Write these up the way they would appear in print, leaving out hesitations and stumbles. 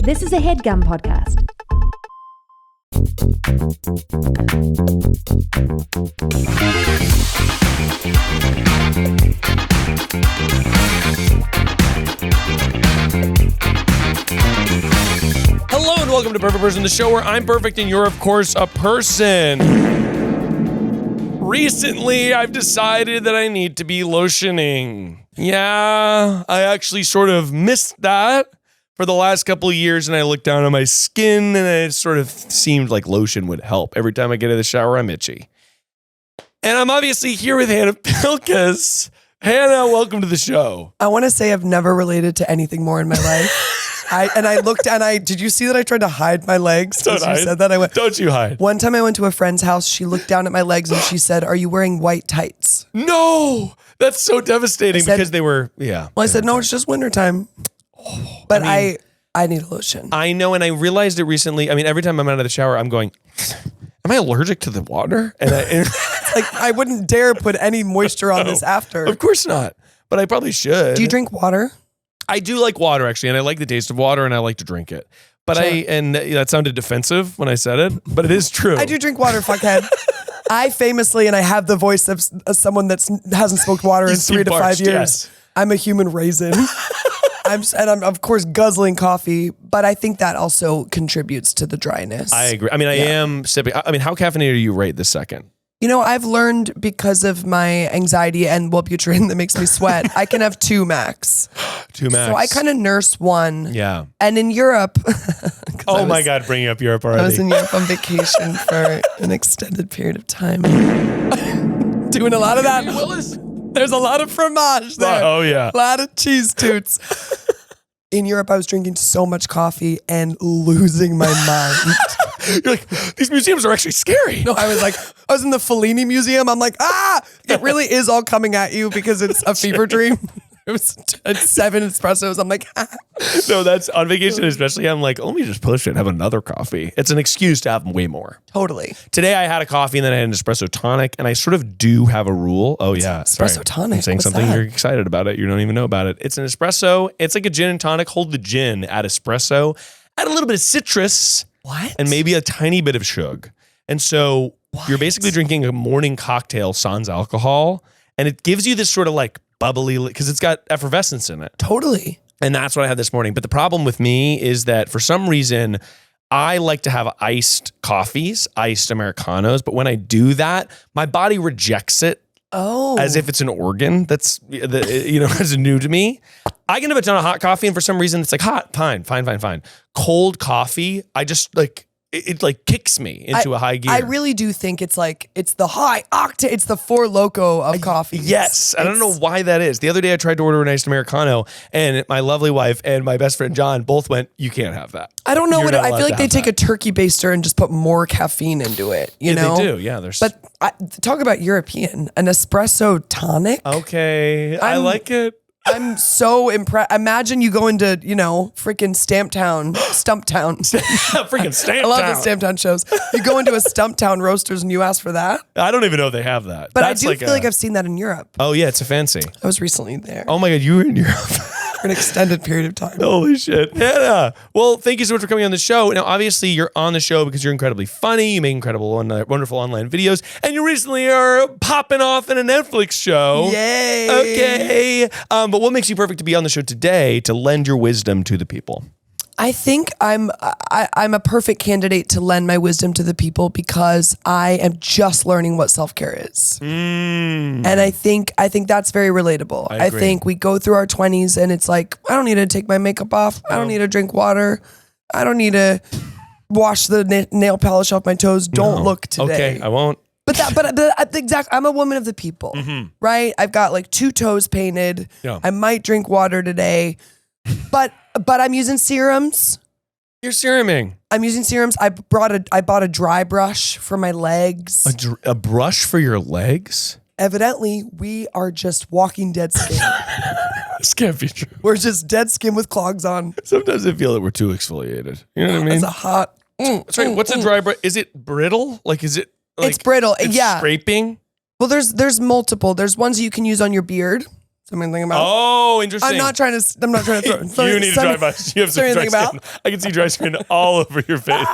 This is a Headgum podcast. Hello and welcome to Perfect Person, the show where I'm perfect and you're, of course, a person. Recently, I've decided that I need to be lotioning. Yeah, I actually sort of missed that for the last couple of years, and I looked down on my skin, and it sort of seemed like lotion would help. Every time I get in the shower, I'm itchy. And I'm obviously here with Hannah Pilkes. Hannah, welcome to the show. I want to say I've never related to anything more in my life. Did you see that I tried to hide my legs? Don't hide. You said that, I went, Don't you hide. One time I went to a friend's house, she looked down at my legs and she said, "Are you wearing white tights?" No, that's so devastating because they were, Well, I said, "No, it's just wintertime." But I need a lotion. I know, and I realized it recently. I mean, every time I'm out of the shower, I'm going, am I allergic to the water? And I wouldn't dare put any moisture on this after. Of course not, but I probably should. Do you drink water? I do like water, actually, and I like the taste of water, and I like to drink it. But Sure. That sounded defensive when I said it, but it is true. I do drink water, fuckhead. I famously, and I have the voice of someone that hasn't smoked water in 3 to 5 years. Yes. I'm a human raisin. I'm of course guzzling coffee, but I think that also contributes to the dryness. I agree. I mean, I am sipping. I mean, how caffeinated are you right this second? You know, I've learned because of my anxiety and Wellbutrin that makes me sweat, I can have 2 max. 2 max. So I kind of nurse 1. Yeah. And in Europe, Oh my God, bringing up Europe already. I was in Europe on vacation for an extended period of time. Doing a lot of that. Willis? There's a lot of fromage there. Oh yeah. A lot of cheese toots. In Europe, I was drinking so much coffee and losing my mind. You're like, these museums are actually scary. No, I was in the Fellini Museum. I'm like, it really is all coming at you because it's a fever dream. It was 7 espressos. I'm like, No, that's on vacation especially. I'm like, let me just push it and have another coffee. It's an excuse to have way more. Totally. Today I had a coffee and then I had an espresso tonic, and I sort of do have a rule. Oh yeah, espresso tonic? I'm saying What's something that? you're excited about it. You don't even know about it. It's an espresso. It's like a gin and tonic. Hold the gin, add espresso, add a little bit of citrus. What? And maybe a tiny bit of sugar. And so you're basically drinking a morning cocktail sans alcohol, and it gives you this sort of like bubbly, because it's got effervescence in it. Totally. And that's what I had this morning. But the problem with me is that for some reason, I like to have iced coffees, iced Americanos. But when I do that, my body rejects it. Oh. As if it's an organ that's, is new to me. I can have a ton of hot coffee, and for some reason it's like hot, fine. Cold coffee, I just like, it like kicks me into a high gear. I really do think it's the high octane, it's the Four Loko of coffee. Yes, I don't know why that is. The other day I tried to order an iced Americano, and my lovely wife and my best friend John both went, "You can't have that." I don't know You're what not I allowed feel like to they have take that. a turkey baster and just put more caffeine into it. You know they do. Yeah, there's. But talk about European, an espresso tonic. Okay, I like it. I'm so impressed. Imagine you go into, freaking Stumptown. Freaking Stamptown. I love the Stumptown shows. You go into a Stumptown Roasters and you ask for that. I don't even know if they have that. But That's I do feel like I've seen that in Europe. Oh yeah, it's a fancy. I was recently there Oh my God, you were in Europe. for an extended period of time. Holy shit. Hannah. Well, thank you so much for coming on the show. Now, obviously, you're on the show because you're incredibly funny. You make incredible, wonderful online videos. And you recently are popping off in a Netflix show. Yay. Okay. But what makes you perfect to be on the show today to lend your wisdom to the people? I think I'm a perfect candidate to lend my wisdom to the people because I am just learning what self-care is. And I think that's very relatable. I agree. think we go through our 20s and it's like, I don't need to take my makeup off. I don't need to drink water. I don't need to wash the nail polish off my toes. Don't look today. Okay, I won't. But I'm a woman of the people, right? I've got like 2 toes painted. Yeah. I might drink water today, but I'm using serums. You're seruming. I'm using serums. I bought a dry brush for my legs. A brush for your legs? Evidently, we are just walking dead skin. This can't be true. We're just dead skin with clogs on. Sometimes I feel that we're too exfoliated. You know what I mean? It's a hot. Sorry, what's a dry brush? Is it brittle? Like, is it? Like, It's brittle. it's Yeah. scraping? Well, there's multiple. There's ones you can use on your beard Something to think about. Oh, interesting. I'm not trying to throw. You need to dry by. You have some dry skin. I can see dry skin all over your face.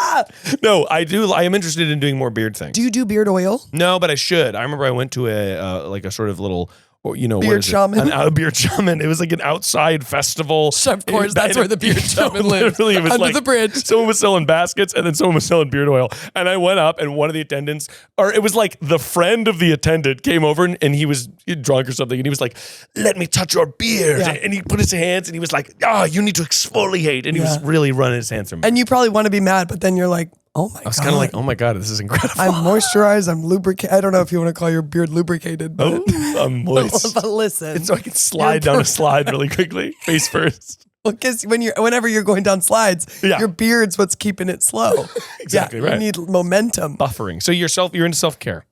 No, I do. I am interested in doing more beard things. Do you do beard oil? No, but I should. I remember I went to a sort of little, beard what is shaman. A beard shaman. It was like an outside festival. Of course, that's where the beard shaman lived. Literally, it was under like the bridge. Someone was selling baskets, and then someone was selling beard oil. And I went up, and one of the attendants, or it was like the friend of the attendant, came over, and he was drunk or something, and he was like, "Let me touch your beard." Yeah. And he put his hands, and he was like, "Oh, you need to exfoliate." And he was really running his hands through me. And you probably want to be mad, but then you're like, oh my God. I was kind of like, oh my God, this is incredible. I'm moisturized. I'm lubricated. I don't know if you want to call your beard lubricated, but, I'm moist. but listen. And so I can slide down a slide really quickly, face first. Well, because whenever you're going down slides, your beard's what's keeping it slow. Exactly right. You need momentum. Buffering. So you're into self-care.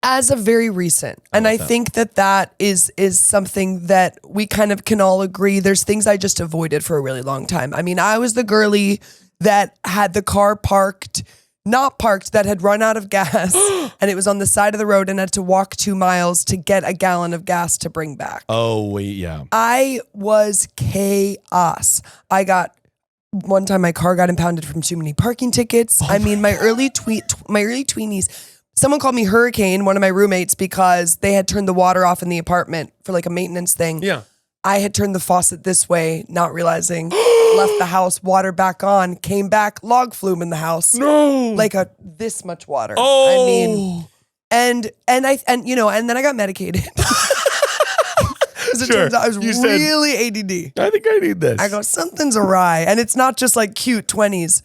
As of very recent. And I think that is something that we kind of can all agree. There's things I just avoided for a really long time. I mean, I was the girly that had the car not parked, that had run out of gas and it was on the side of the road and had to walk 2 miles to get a gallon of gas to bring back. Oh, wait, yeah. I was chaos. One time my car got impounded from too many parking tickets. I mean, my early tweenies, someone called me Hurricane, one of my roommates, because they had turned the water off in the apartment for like a maintenance thing. Yeah. I had turned the faucet this way, not realizing, left the house, water back on, came back, log flume in the house. No. Like this much water. Oh. I mean, and then I got medicated. Because it turns out I was really ADD. I think I need this. I go, something's awry. And it's not just like cute 20s.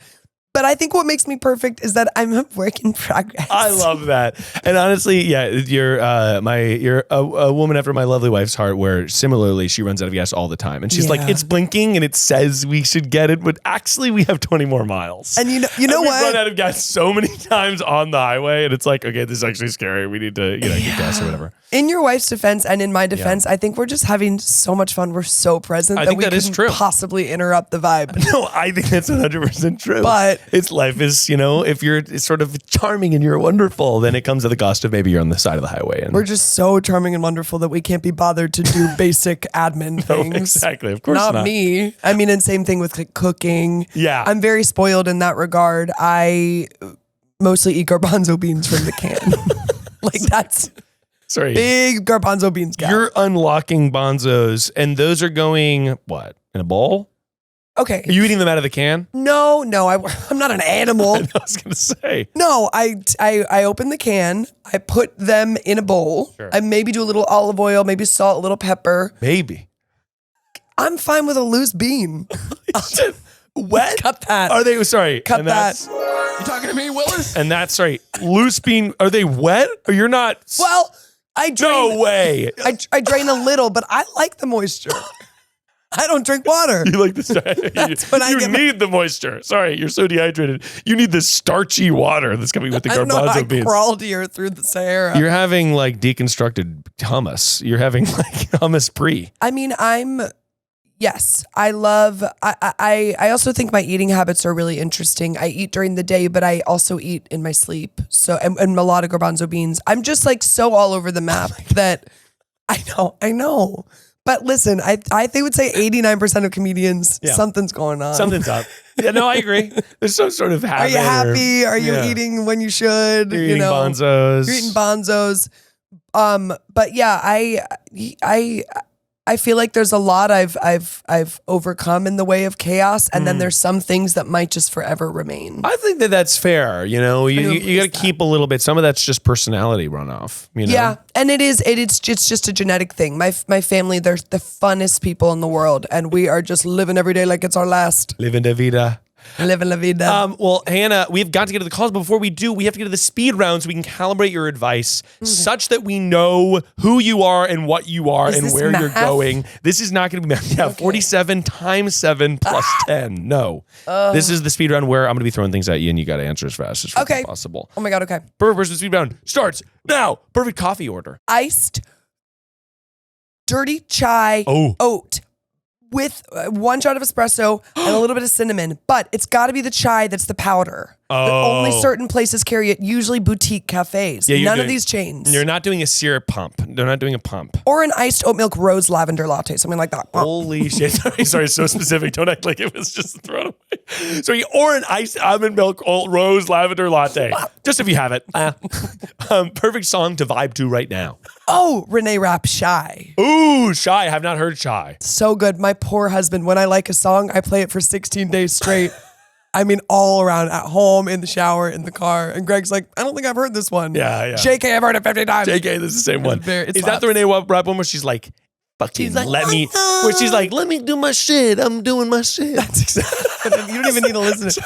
But I think what makes me perfect is that I'm a work in progress. I love that. And honestly, yeah, you're a woman after my lovely wife's heart, where similarly she runs out of gas all the time. And she's like, it's blinking and it says we should get it, but actually we have 20 more miles. And you know we've what? run out of gas so many times on the highway, and it's like, okay, this is actually scary. We need to get gas or whatever. In your wife's defense and in my defense, I think we're just having so much fun. We're so present that we couldn't possibly interrupt the vibe. No, I think that's 100% true. But it's life is, if you're sort of charming and you're wonderful, then it comes at the cost of maybe you're on the side of the highway. And we're just so charming and wonderful that we can't be bothered to do basic admin things. Exactly. Of course not. Not me. I mean, and same thing with like cooking. Yeah. I'm very spoiled in that regard. I mostly eat garbanzo beans from the can. Like that's... Sorry. Big garbanzo beans guy. You're unlocking bonzos, and those are going, what, in a bowl? Okay. Are you eating them out of the can? No, I'm not an animal. I was going to say. No, I open the can, I put them in a bowl, Sure. I maybe do a little olive oil, maybe salt, a little pepper. Maybe. I'm fine with a loose bean. Wet? Cut that. Are they, sorry. Cut that. You talking to me, Willis? And that's, sorry, loose bean, are they wet? Or you're not? Well, I drain. No way. I drain a little, but I like the moisture. I don't drink water. You like this? You need the moisture. Sorry, you're so dehydrated. You need the starchy water that's coming with the garbanzo beans. I crawled here through the Sahara. You're having like deconstructed hummus. You're having like hummus pre. I mean, yes, I love, I also think my eating habits are really interesting. I eat during the day, but I also eat in my sleep. So, and a lot of garbanzo beans. I'm just like so all over the map that I know. But listen, they would say 89% of comedians, something's going on. Something's up. Yeah, no, I agree. There's some sort of habit. Are you happy? Are you eating when you should? You're eating bonzos. You're eating bonzos. But yeah, I feel like there's a lot I've overcome in the way of chaos, and then there's some things that might just forever remain. I think that's fair. You got to keep a little bit. Some of that's just personality runoff. Yeah, and it's just a genetic thing. My family, they're the funnest people in the world, and we are just living every day like it's our last. Living la vida. Living la vida. Well, Hannah, we've got to get to the calls, but before we do, we have to get to the speed round so we can calibrate your advice such that we know who you are and what you are and where you're going. This is not going to be math. Yeah, okay. 47 times 7 plus 10. No. This is the speed round where I'm going to be throwing things at you and you got to answer as fast as possible. Oh my God, okay. Perfect person speed round starts now. Perfect coffee order. Iced dirty chai oat. With 1 shot of espresso and a little bit of cinnamon, but it's got to be the chai that's the powder. Only certain places carry it, usually boutique cafes. Yeah, None of these chains. You're not doing a syrup pump. They're not doing a pump. Or an iced oat milk rose lavender latte, something like that. Holy shit. Sorry, so specific. Don't act like it was just thrown away. Sorry, or an iced almond milk rose lavender latte. Just if you have it. Perfect song to vibe to right now. Oh, Renee Rapp, Shy. Ooh, Shy. I have not heard Shy. So good. My poor husband, when I like a song, I play it for 16 days straight. I mean, all around, at home, in the shower, in the car. And Greg's like, I don't think I've heard this one. Yeah. JK, I've heard it 50 times. JK, this is the same one. Is that the Renee Rapp one where she's like, fucking where she's like, let me do my shit. I'm doing my shit. That's exactly. You don't even need to listen to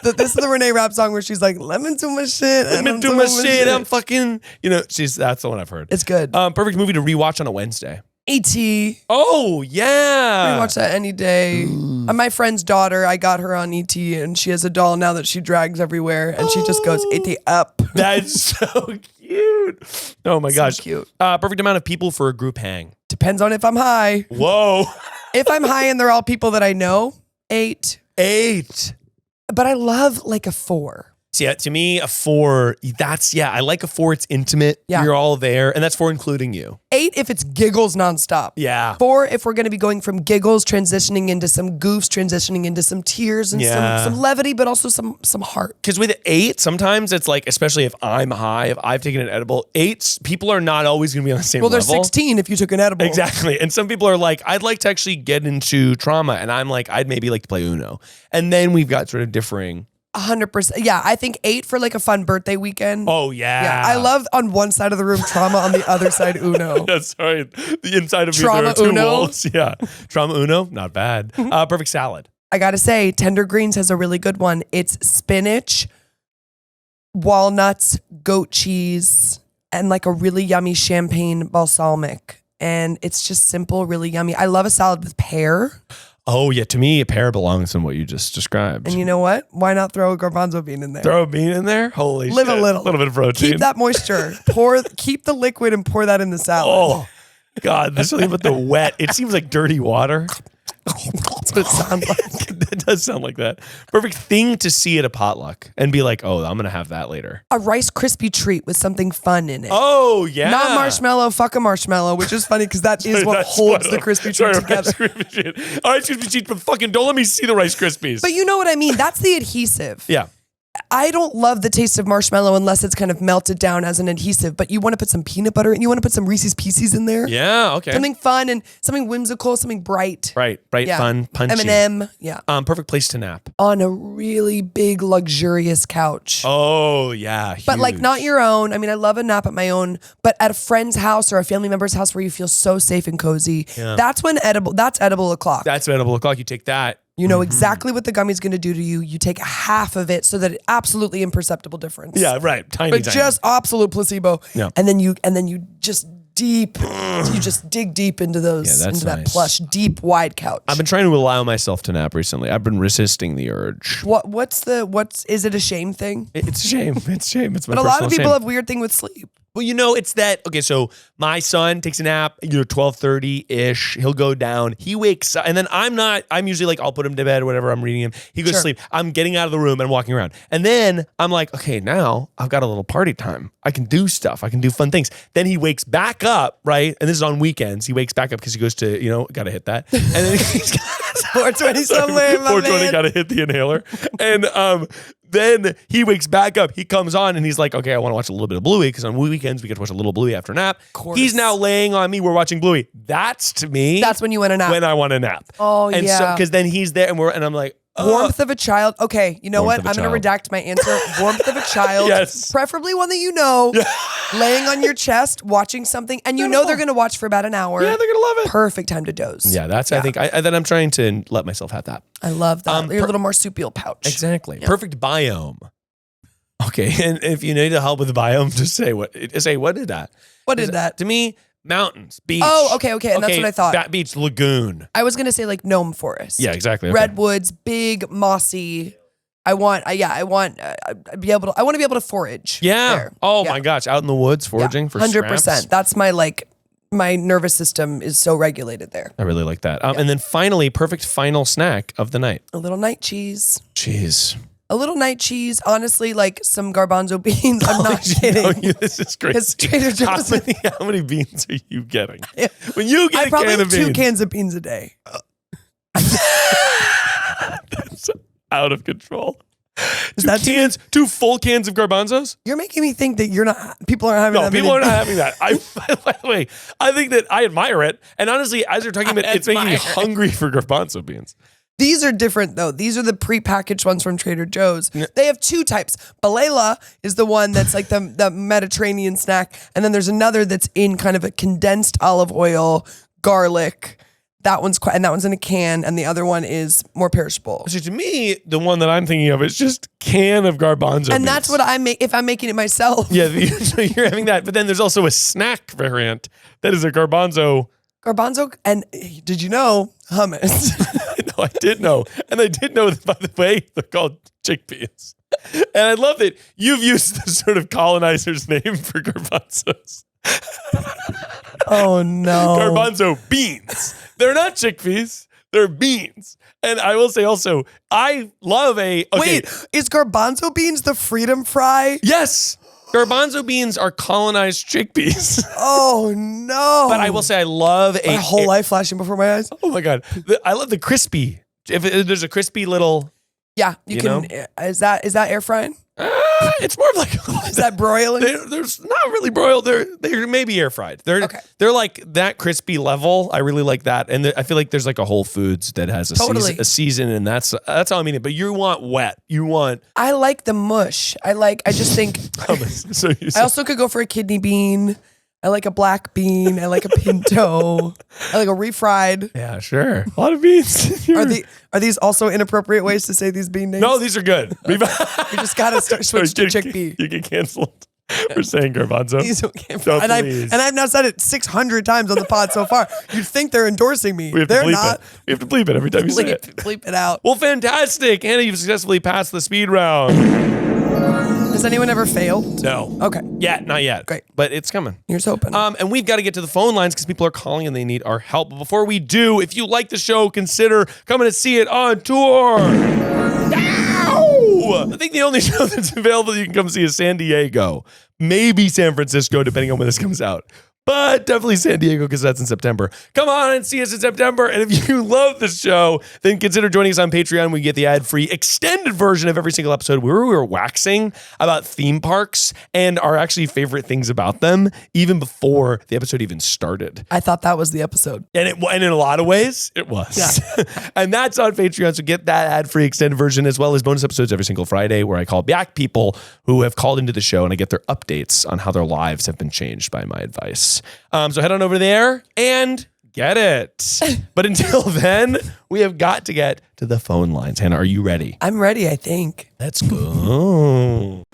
it. This is the Renee Rapp song where she's like, let me do my shit. Let me do my shit. I'm fucking, that's the one I've heard. It's good. Perfect movie to rewatch on a Wednesday. E.T. Oh, yeah. Watch that any day. My friend's daughter, I got her on E.T. and she has a doll now that she drags everywhere and she just goes, E.T. up. That's so cute. Oh my gosh. Cute. Perfect amount of people for a group hang. Depends on if I'm high. Whoa. If I'm high and they're all people that I know, 8. But I love like a 4. Yeah, to me, a 4, I like a 4, it's intimate. Yeah. You're all there, and that's 4 including you. 8 if it's giggles nonstop. Yeah. 4 if we're going to be going from giggles, transitioning into some goofs, transitioning into some tears and some levity, but also some heart. Because with 8, sometimes it's like, especially if I'm high, if I've taken an edible, 8, people are not always going to be on the same level. Well, they're 16 if you took an edible. Exactly. And some people are like, I'd like to actually get into trauma, and I'm like, I'd maybe like to play Uno. And then we've got sort of differing... 100%. Yeah, I think 8 for like a fun birthday weekend. Oh, yeah. Yeah, I love on one side of the room trauma, on the other side Uno. That's right. The inside of Trauma me, there are 2 Uno. walls. Yeah. Trauma Uno, not bad. Perfect salad. I gotta say, Tender Greens has a really good one. It's spinach, walnuts, goat cheese, and like a really yummy champagne balsamic. And it's just simple, really yummy. I love a salad with pear. Oh, yeah. To me, a pear belongs in what you just described. And you know what? Why not throw a garbanzo bean in there? Throw a bean in there? Holy Live shit. a little. A little bit of protein. Keep that moisture. Keep the liquid and pour that in the salad. Oh, God. There's something about the wet. It seems like dirty water. That's what it sounds like. It does sound like that. Perfect thing to see at a potluck and be like, oh, I'm going to have that later. A Rice Krispie treat with something fun in it. Oh, yeah. Not marshmallow, fuck a marshmallow, which is funny because that is what holds the Krispie treat together. Rice Krispie treat, but fucking don't let me see the Rice Krispies. But you know what I mean? That's the adhesive. Yeah. I don't love the taste of marshmallow unless it's kind of melted down as an adhesive, but you want to put some peanut butter and you want to put some Reese's Pieces in there. Yeah, okay. Something fun and something whimsical, something bright. Bright, Yeah. fun, punchy. M&M, yeah. Perfect place to nap. On a really big, luxurious couch. Oh, yeah. But like huge. not your own. I mean, I love a nap at my own, but at a friend's house or a family member's house where you feel so safe and cozy. Yeah. That's edible o'clock. That's edible o'clock. You take that. You know exactly what the gummy's going to do to you. You take half of it so that it absolutely imperceptible difference. Yeah, right. Tiny, But tiny. just absolute placebo. Yeah. And then you just dig deep into those, Yeah, that's into that nice. plush, deep, wide couch. I've been trying to allow myself to nap recently. I've been resisting the urge. Is it a shame thing? It's a shame. It's a shame. It's my But a lot of personal people shame. have weird thing with sleep. Well, it's that, okay, so my son takes a nap, 12:30-ish. He'll go down. He wakes up, and then I'm usually like, I'll put him to bed or whatever, I'm reading him. He goes to sleep. I'm getting out of the room and walking around. And then I'm like, okay, now I've got a little party time. I can do stuff. I can do fun things. Then he wakes back up, right? And this is on weekends. He wakes back up because he goes to, gotta hit that. And then he's 420 somewhere, my 420, man. gotta hit the inhaler. And then he wakes back up. He comes on and he's like, okay, I want to watch a little bit of Bluey because on weekends we get to watch a little Bluey after nap. He's now laying on me. We're watching Bluey. That's to me. That's when you want to nap. When I want to nap. Oh, and yeah. so because then he's there and I'm like, Warmth of a child. Okay, you know Warmth what? of a I'm going to child. redact my answer. Warmth of a child. Yes. Preferably one that you know. Laying on your chest, watching something, and you know they're going to watch for about an hour. Yeah, they're gonna love it. Perfect time to doze. Yeah, that's I think then I'm trying to let myself have that. I love that. Your little marsupial pouch. Exactly. Perfect biome. Okay, and if you need help with the biome, just say what is that? What is that? To me, mountains, beach. Oh, okay, and that's what I thought. That beach, lagoon. I was going to say like gnome forest. Yeah, exactly. Okay. Redwoods, big, mossy. I want to be able to forage. Yeah. there. Oh Yeah. my gosh, out in the woods foraging for 100%. scraps. That's my nervous system is so regulated there. I really like that. And then finally, perfect final snack of the night. A little night cheese. Cheese. A little night cheese, honestly, like some garbanzo beans. I'm not kidding. This is great. Because Trader Joe's. How many beans are you getting? When you get I probably can have of 2 beans. cans of beans a day. That's out of control. Is that two full cans of garbanzos? You're making me think that people aren't having that. No, people are not having that. By the way, I think that I admire it. And honestly, as you're talking about it, it's making me hungry for garbanzo beans. These are different though. These are the prepackaged ones from Trader Joe's. They have 2 types. Balela is the one that's like the Mediterranean snack. And then there's another that's in kind of a condensed olive oil, garlic. That one's in a can, and the other one is more perishable. So to me, the one that I'm thinking of is just can of garbanzo beans. And that's what I make if I'm making it myself. Yeah, so you're having that. But then there's also a snack variant that is a garbanzo. Garbanzo, and did you know hummus? No, I did know. And I did know that, by the way, they're called chickpeas. And I love that you've used the sort of colonizer's name for garbanzos. Oh, no. Garbanzo beans. They're not chickpeas. They're beans. And I will say also, I love a... Okay. Wait, is garbanzo beans the freedom fry? Yes. Garbanzo beans are colonized chickpeas. Oh, no. But I will say I love my whole life flashing before my eyes. Oh, my God. I love the crispy. If there's a crispy little... Yeah, you can... know? Is that air frying? It's more of like is that broiling? They're not really broiled. They're maybe air fried. They're like that crispy level. I really like that, and I feel like there's like a Whole Foods that has a season, and that's how I mean it. But you want wet. I like the mush. I just think. I also could go for a kidney bean. I like a black bean. I like a pinto. I like a refried. Yeah, sure. A lot of beans. Are these also inappropriate ways to say these bean names? No, these are good. We just gotta switch to chickpea. You get canceled for saying garbanzo. And I've now said it 600 times on the pod so far. You'd think they're endorsing me. They're not. We have to bleep it every time you say it. Bleep it out. Well, fantastic. Anna, you've successfully passed the speed round. Has anyone ever failed? No. Okay. Yeah, not yet. Great. But it's coming. Here's hoping. And we've got to get to the phone lines because people are calling and they need our help. But before we do, if you like the show, consider coming to see it on tour. I think the only show that's available that you can come see is San Diego. Maybe San Francisco, depending on when this comes out. But definitely San Diego because that's in September. Come on and see us in September. And if you love the show, then consider joining us on Patreon. We get the ad-free extended version of every single episode where we were waxing about theme parks and our actually favorite things about them even before the episode even started. I thought that was the episode. And in a lot of ways, it was. Yeah. And that's on Patreon. So get that ad-free extended version as well as bonus episodes every single Friday where I call back people who have called into the show and I get their updates on how their lives have been changed by my advice. So head on over there and get it. But until then, we have got to get to the phone lines. Hannah, are you ready? I'm ready, I think. Let's go.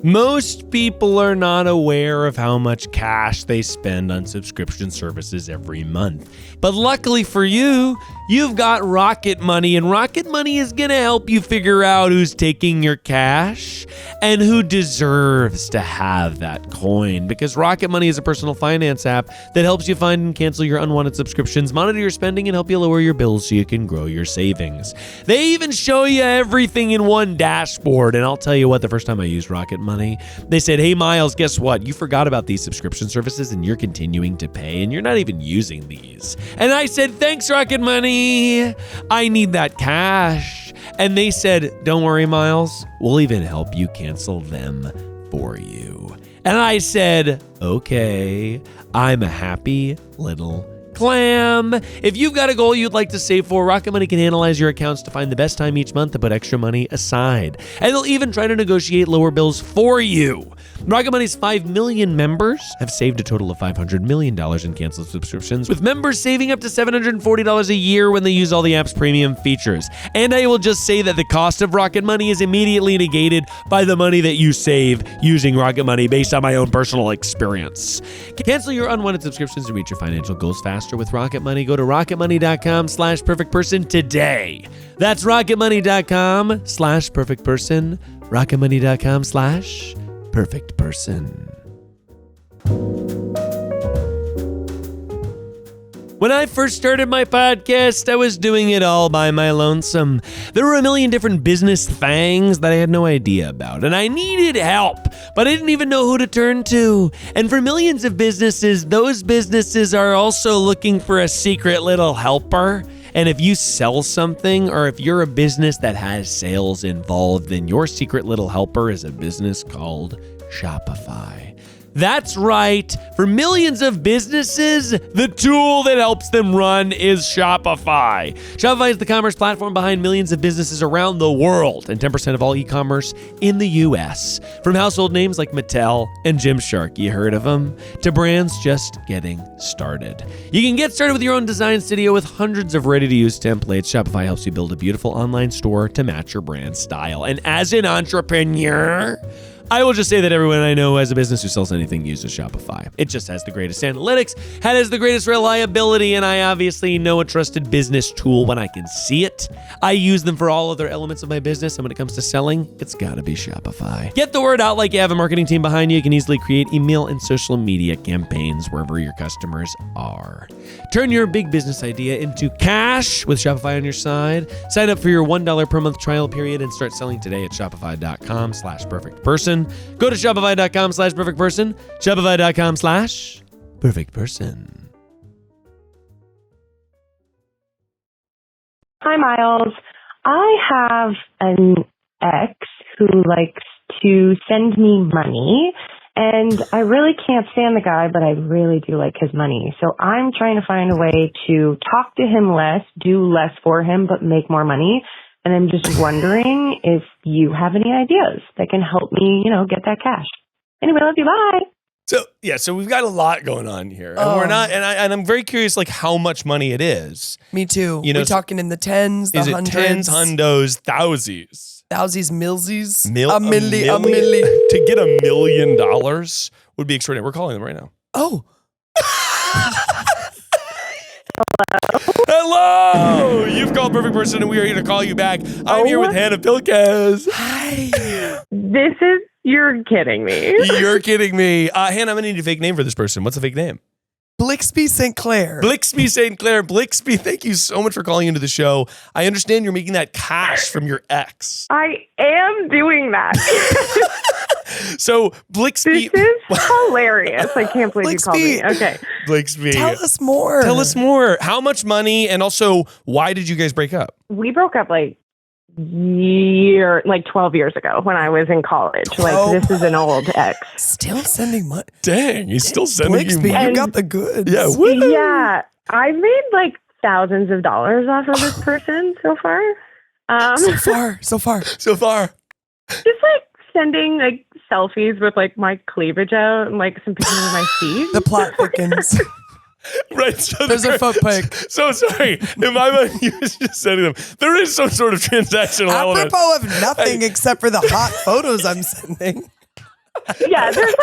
Most people are not aware of how much cash they spend on subscription services every month. But luckily for you, you've got Rocket Money, and Rocket Money is going to help you figure out who's taking your cash and who deserves to have that coin. Because Rocket Money is a personal finance app that helps you find and cancel your unwanted subscriptions, monitor your spending, and help you lower your bills so you can grow your savings. They even show you everything in one dashboard. And I'll tell you what, the first time I used Rocket Money, they said, hey, Miles, guess what? You forgot about these subscription services and you're continuing to pay and you're not even using these. And I said, thanks, Rocket Money. I need that cash. And they said, don't worry, Miles. We'll even help you cancel them for you. And I said, okay, I'm a happy little clam. If you've got a goal you'd like to save for, Rocket Money can analyze your accounts to find the best time each month to put extra money aside. And they'll even try to negotiate lower bills for you. Rocket Money's 5 million members have saved a total of $500 million in canceled subscriptions, with members saving up to $740 a year when they use all the app's premium features. And I will just say that the cost of Rocket Money is immediately negated by the money that you save using Rocket Money based on my own personal experience. Cancel your unwanted subscriptions to reach your financial goals faster with Rocket Money. Go to rocketmoney.com/perfectperson today. That's rocketmoney.com/perfectperson. rocketmoney.com/perfectperson. When I first started my podcast, I was doing it all by my lonesome. There were a million different business things that I had no idea about, and I needed help, but I didn't even know who to turn to. And for millions of businesses, those businesses are also looking for a secret little helper. And if you sell something, or if you're a business that has sales involved, then your secret little helper is a business called Shopify. That's right. For millions of businesses, the tool that helps them run is Shopify. Shopify is the commerce platform behind millions of businesses around the world and 10% of all e-commerce in the US. From household names like Mattel and Gymshark, you heard of them, to brands just getting started. You can get started with your own design studio with hundreds of ready-to-use templates. Shopify helps you build a beautiful online store to match your brand style. And as an entrepreneur, I will just say that everyone I know who has a business who sells anything uses Shopify. It just has the greatest analytics, it has the greatest reliability, and I obviously know a trusted business tool when I can see it. I use them for all other elements of my business, and when it comes to selling, it's gotta be Shopify. Get the word out like you have a marketing team behind you. You can easily create email and social media campaigns wherever your customers are. Turn your big business idea into cash with Shopify on your side. Sign up for your $1 per month trial period and start selling today at shopify.com/perfectperson. Go to shopify.com/perfectperson. Shopify.com/perfectperson. Hi, Miles. I have an ex who likes to send me money, and I really can't stand the guy, but I really do like his money. So I'm trying to find a way to talk to him less, do less for him, but make more money. And I'm just wondering if you have any ideas that can help me, get that cash. Anyway, love you. Bye. So we've got a lot going on here, and we're not. And I'm very curious, like how much money it is. Me too. We're talking in the tens, the is hundreds. Is it tens, hundos, thousies? Thousies, millsies. A milli. To get $1 million would be extraordinary. We're calling them right now. Oh. Hello! You've called Perfect Person, and we are here to call you back. I'm here with Hannah Pilkes. Hi. You're kidding me. You're kidding me. Hannah, I'm going to need a fake name for this person. What's a fake name? Blixby St. Clair. Blixby St. Clair. Blixby, thank you so much for calling into the show. I understand you're making that cash from your ex. I am doing that. So, Blixby. This is hilarious. I can't believe Blixby. you called me. Okay. Blixby. Tell us more. Tell us more. How much money, and also, why did you guys break up? We broke up 12 years ago when I was in college. This is an old ex. Still sending money. Dang, he's still sending Blixby, you money. you got the goods. Yeah, woo. Yeah. I've made thousands of dollars off of this person so far. So far. Just sending selfies with my cleavage out and some pictures of my feet. The plot thickens. Right. So There's a foot pic. So sorry. In my mind, you was just sending them. There is some sort of transactional element. Apropos of nothing except for the hot photos I'm sending. Yeah, there's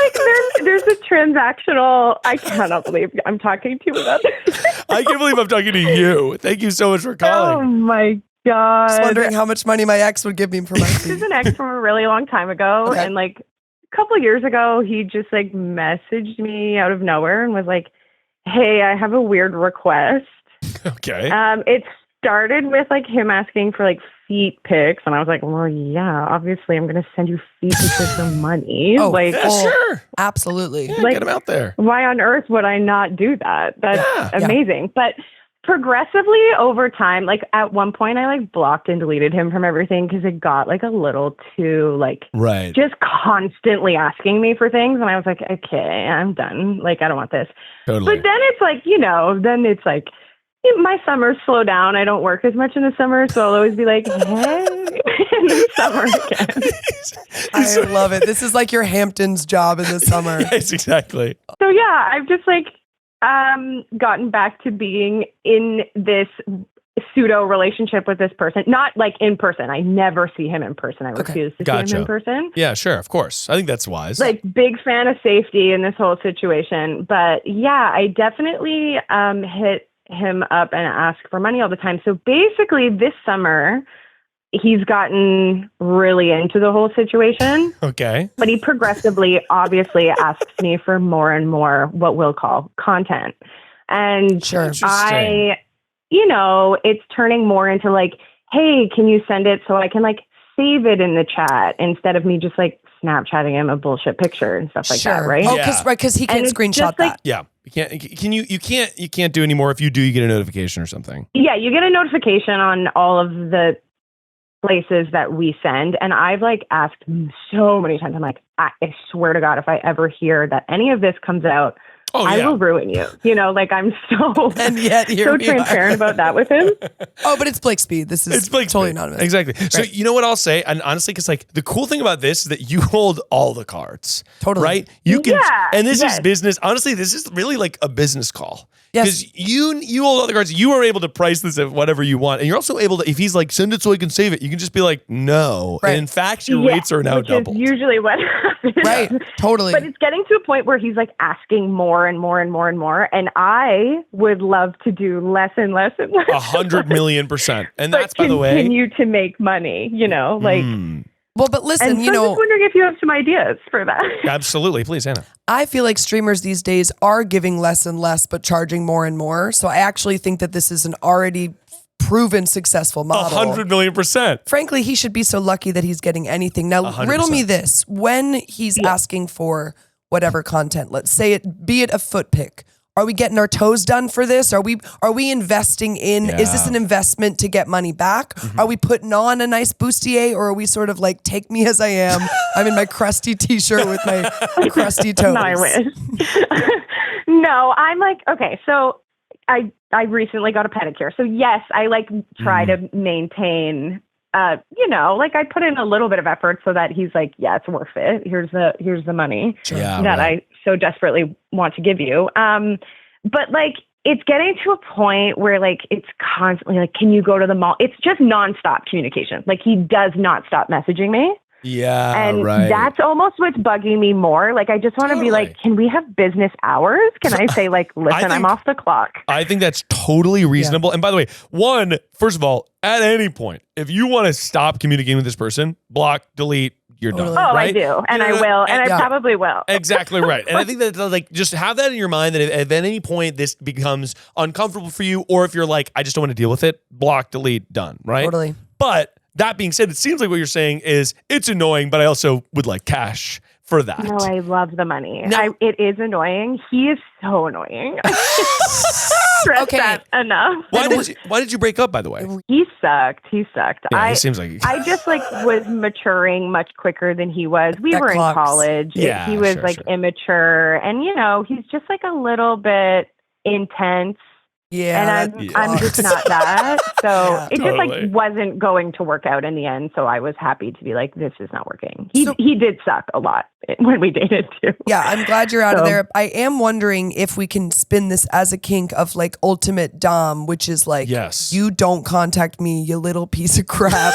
a transactional. I cannot believe I'm talking to you about this. I can't believe I'm talking to you. Thank you so much for Oh calling. my God. Just wondering how much money my ex would give me for my This feet. is an ex from a really long time ago. Okay. And a couple of years ago, he just messaged me out of nowhere and was like, hey, I have a weird request. Okay. It started with him asking for feet pics. And I was like, well, yeah, obviously I'm going to send you feet pics for money. Oh, Sure. Absolutely. Yeah, get them out there. Why on earth would I not do that? That's amazing. But progressively over time, at one point I blocked and deleted him from everything because it got a little too right. just constantly asking me for things. And I was like, okay, I'm done. I don't want this. Totally. But then it's my summers slow down. I don't work as much in the summer. So I'll always be like, hey, in the summer again. I love it. This is your Hamptons job in the summer. Yes, exactly. So yeah, I've just gotten back to being in this pseudo relationship with this person. Not in person. I never see him in person. I refuse to see him in person. Yeah, sure. Of course. I think that's wise. Big fan of safety in this whole situation. But yeah, I definitely hit him up and ask for money all the time. So basically this summer, he's gotten really into the whole situation. Okay. But he progressively, obviously, asks me for more and more what we'll call content. And Sure. it's turning more into like, hey, can you send it so I can like save it in the chat instead of me just like Snapchatting him a bullshit picture and stuff like that, right? Oh, Yeah. because he can't And it's screenshot just, that. like, Yeah. You can't do anymore. If you do, you get a notification or something. Yeah, you get a notification on all of the places that we send. And I've like asked so many times, I'm like, I swear to God, if I ever hear that any of this comes out, I will ruin you. Like I'm so And yet here so we are. transparent about that with him. Oh, but it's Blake Speed. This is totally anonymous. Exactly. So you know what I'll say? And honestly, because like the cool thing about this is that you hold all the cards. Totally. Right? You can, and this yes. is business. Honestly, this is really like a business call. Yes. Because you hold all the cards. You are able to price this at whatever you want. And you're also able to, if he's like, send it so I can save it, you can just be like, no. Right. And in fact, your rates are now which doubled. is usually what happens. Right. Totally. But it's getting to a point where he's like asking more and more and more and more. And I would love to do less and less and less. 100,000,000%. And that's, by the way, continue to make money, like. Well, but listen, And so I'm just wondering if you have some ideas for that. Absolutely. Please, Hannah. I feel like streamers these days are giving less and less, but charging more and more. So I actually think that this is an already proven successful model. 100,000,000%. Frankly, he should be so lucky that he's getting anything. Now, 100%. riddle me this. When he's asking for whatever content, let's say be it a foot pic, are we getting our toes done for this? Are we investing in, is this an investment to get money back? Are we putting on a nice bustier, or are we sort of like, take me as I am? I'm in my crusty t-shirt with my crusty toes. No, I wish. No, I'm like, okay, so I recently got a pedicure. So yes, I like try to maintain, like I put in a little bit of effort so that he's like, yeah, it's worth it. Here's the money that I so desperately want to give you. But like, it's getting to a point where like, it's constantly like, can you go to the mall? It's just nonstop communication. Like he does not stop messaging me. Yeah, and right. that's almost what's bugging me more. Like, I just want to be like, can we have business hours? Can I say like, listen, I'm off the clock? I think that's totally reasonable. And by the way, first of all, at any point, if you want to stop communicating with this person, block, delete, you're done. Oh, right? I do. And I will. And I probably will. Exactly right. And I think that like, just have that in your mind that if at any point this becomes uncomfortable for you, or if you're like, I just don't want to deal with it, block, delete, done. Right. Totally. But that being said, it seems like what you're saying is it's annoying, but I also would like cash for that. No, I love the money. Now, it is annoying. He is so annoying. Stress that enough. Why did you break up, by the way? He sucked. Yeah, it seems like I just like was maturing much quicker than he was. We were in college. Yeah, he was immature, and he's just like a little bit intense. Yeah, and I'm just not that. So it just like wasn't going to work out in the end. So I was happy to be like, this is not working. He did suck a lot when we dated too. Yeah, I'm glad you're out of there. I am wondering if we can spin this as a kink of like ultimate dom, which is like, you don't contact me, you little piece of crap.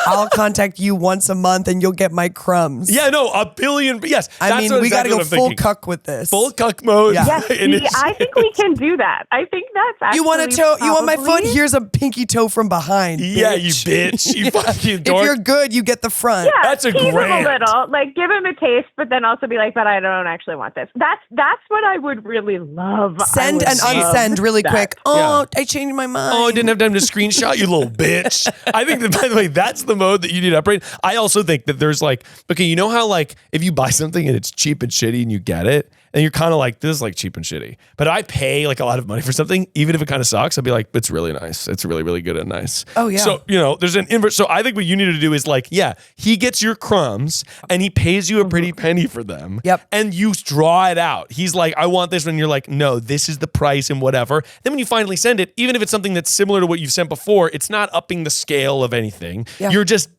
I'll contact you once a month and you'll get my crumbs. Yeah, no, a billion. Yes. I mean, we got to go full cuck with this. Full cuck mode. Yeah. I think we can do that. I think that's actually You want a toe? You want my foot? Here's a pinky toe from behind. Yeah, you bitch. You fucking dork. If you're good, you get the front. Yeah, that's a tease grand. him a little. Like, give him a taste, but then also be like, but I don't actually want this. That's what I would really love. Send and unsend really quick. Oh, I changed my mind. Oh, I didn't have time to screenshot, you little bitch. I think that, by the way, that's the mode that you need to operate. I also think that there's like, okay, you know how like if you buy something and it's cheap and shitty and you get it, and you're kind of like, this is like cheap and shitty. But I pay like a lot of money for something, even if it kind of sucks, I'll be like, it's really nice. It's really, really good and nice. Oh, yeah. So, there's an inverse. So I think what you need to do is like, he gets your crumbs and he pays you a pretty penny for them. Yep. And you draw it out. He's like, I want this. And you're like, no, this is the price and whatever. Then when you finally send it, even if it's something that's similar to what you've sent before, it's not upping the scale of anything. Yeah. You're just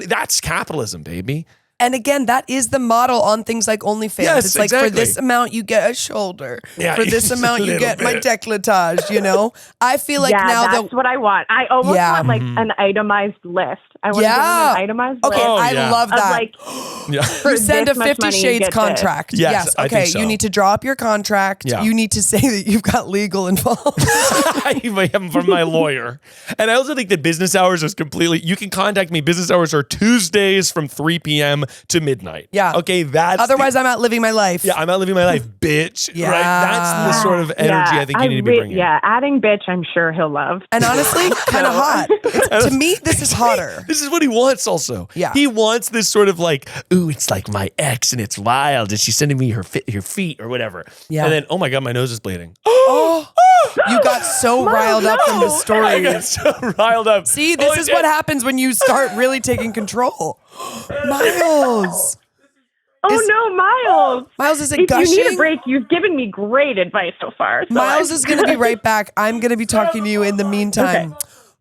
that's capitalism, baby. And again, that is the model on things like OnlyFans. Yes, it's like exactly. for this amount you get a shoulder. Yeah, for this amount you get my décolletage, I feel like now that's what I want. I almost want like an itemized list. I want to give them an itemized list. Okay, I love that. Of like, you send a 50 Shades contract. Yes, I okay, think so. you need to draw up your contract. Yeah. You need to say that you've got legal involved. I am from my lawyer. And I also think that business hours is completely, you can contact me. Business hours are Tuesdays from 3 p.m. to midnight. Yeah. Okay, that's Otherwise, I'm out living my life. yeah, I'm out living my life, bitch. Yeah. Right? That's the sort of energy I think you need to be bringing. Yeah, adding bitch, I'm sure he'll love. And honestly, kind of hot. To me, this is hotter. This is what he wants also. Yeah. He wants this sort of like, ooh, it's like my ex and it's wild and she's sending me her feet or whatever. Yeah. And then, oh my God, my nose is bleeding. Oh, you got so riled up from the story. I got so riled up. See, this is what happens when you start really taking control. Miles. No, Miles. Miles, is it If gushing? you need a break, you've given me great advice so far. So Miles is going to be right back. I'm going to be talking to you in the meantime.